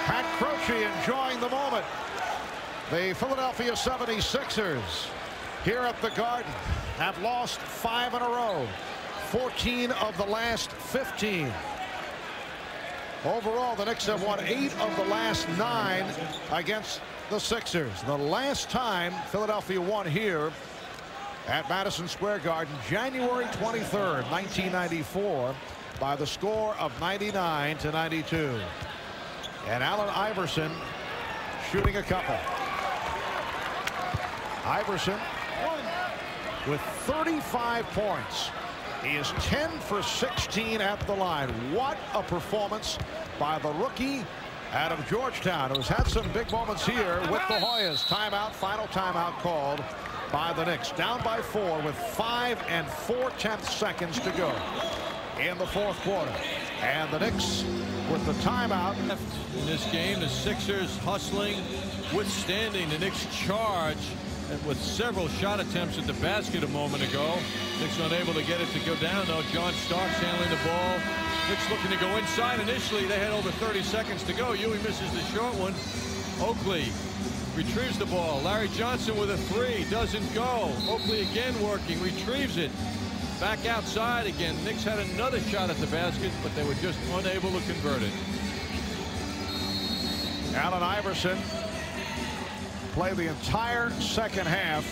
Pat Croce enjoying the moment. The Philadelphia 76ers here at the Garden have lost 5 in a row. 14 of the last 15. Overall, the Knicks have won 8 of the last 9 against the Sixers. The last time Philadelphia won here at Madison Square Garden, January 23rd, 1994, by the score of 99-92. And Allen Iverson shooting a couple. Iverson with 35 points. He is 10 for 16 at the line. What a performance by the rookie out of Georgetown, who's had some big moments here with the Hoyas. Timeout, final timeout called by the Knicks. Down by 4 with 5 4/10 seconds to go in the fourth quarter. And the Knicks with the timeout. In this game, the Sixers hustling, withstanding the Knicks charge with several shot attempts at the basket a moment ago. Knicks unable to get it to go down, though. John Starks handling the ball. Knicks looking to go inside. Initially, they had over 30 seconds to go. Ewing misses the short one. Oakley retrieves the ball. Larry Johnson with a three. Doesn't go. Oakley again working. Retrieves it. Back outside again. Knicks had another shot at the basket, but they were just unable to convert it. Allen Iverson played the entire second half.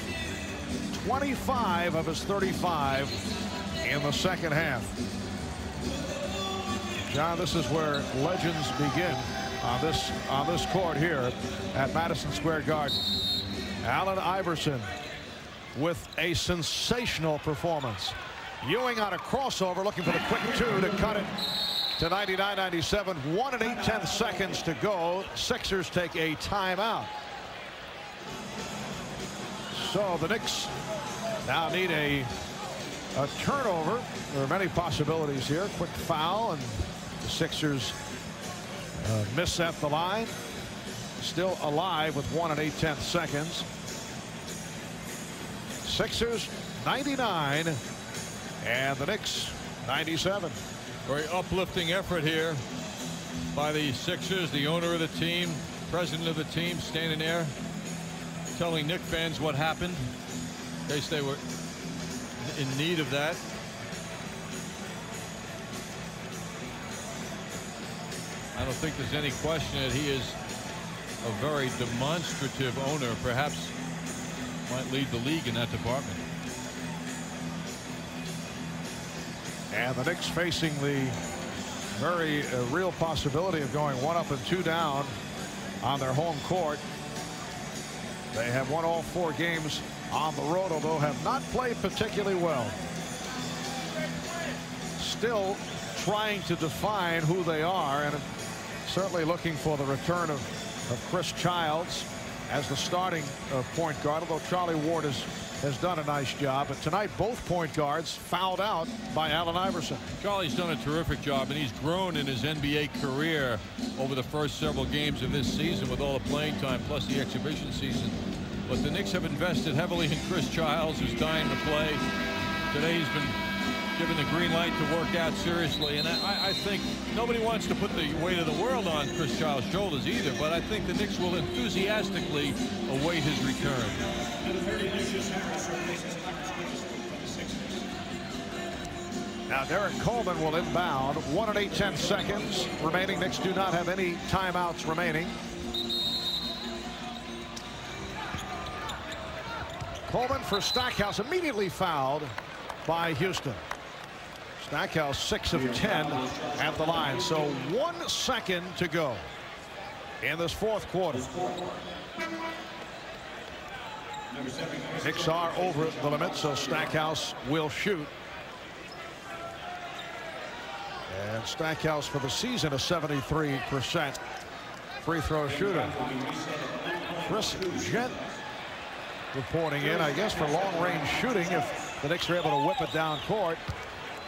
25 of his 35 in the second half. John, this is where legends begin on this court here at Madison Square Garden. Allen Iverson with a sensational performance. Ewing on a crossover, looking for the quick two to cut it to 99-97. 1 8/10 seconds to go. Sixers take a timeout. So the Knicks now need a turnover. There are many possibilities here. Quick foul, and the Sixers miss at the line. Still alive with 1 8/10 seconds. Sixers 99 and the Knicks 97. Very uplifting effort here by the Sixers. The owner of the team, president of the team, standing there telling Knicks fans what happened in case they were in need of that. I don't think there's any question that he is a very demonstrative owner. Perhaps might lead the league in that department. And the Knicks facing the very real possibility of going 1 up and 2 down on their home court. They have won all 4 games on the road, although have not played particularly well. Still trying to define who they are, and certainly looking for the return of Chris Childs as the starting point guard, although Charlie Ward has done a nice job. But tonight, both point guards fouled out by Allen Iverson. Charlie's done a terrific job, and he's grown in his NBA career over the first several games of this season with all the playing time plus the exhibition season. But the Knicks have invested heavily in Chris Childs, who's dying to play. Today he's been given the green light to work out seriously, and I think nobody wants to put the weight of the world on Chris Childs' shoulders either, but I think the Knicks will enthusiastically await his return. Now Derek Coleman will inbound. 1 8/10 seconds remaining. Knicks do not have any timeouts remaining. Coleman for Stackhouse, immediately fouled by Houston. Stackhouse 6 of 10 at the line. So 1 second to go in this fourth quarter. Knicks are over the limit, so Stackhouse will shoot. And Stackhouse for the season a 73% free throw shooter. Chris Gent reporting in, I guess, for long range shooting if the Knicks are able to whip it down court.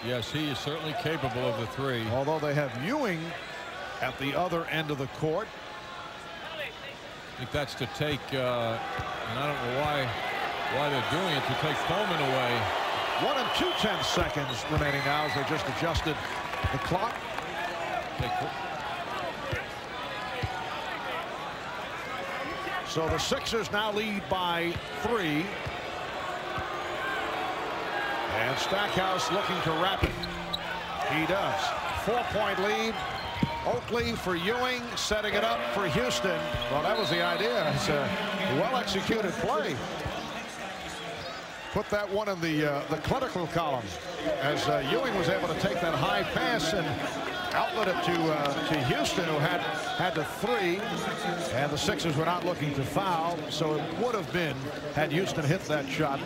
Yes, he is certainly capable of the three. Although they have Ewing at the other end of the court. I think that's to take, and I don't know why they're doing it, to take Coleman away. 1 2/10 seconds remaining now as they just adjusted the clock. So the Sixers now lead by 3. And Stackhouse looking to wrap it. He does. 4-point lead. Oakley for Ewing, setting it up for Houston. Well, that was the idea. It's a well-executed play. Put that one in the clinical column as Ewing was able to take that high pass and outlet it to Houston, who had the 3, and the Sixers were not looking to foul, so it would have been, had Houston hit that shot,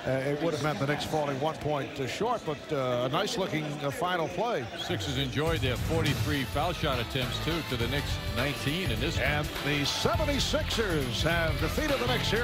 it would have meant the Knicks falling 1 point short, but a nice looking final play. Sixers enjoyed their 43 foul shot attempts too, to the Knicks 19 in this. And the 76ers have defeated the Knicks here.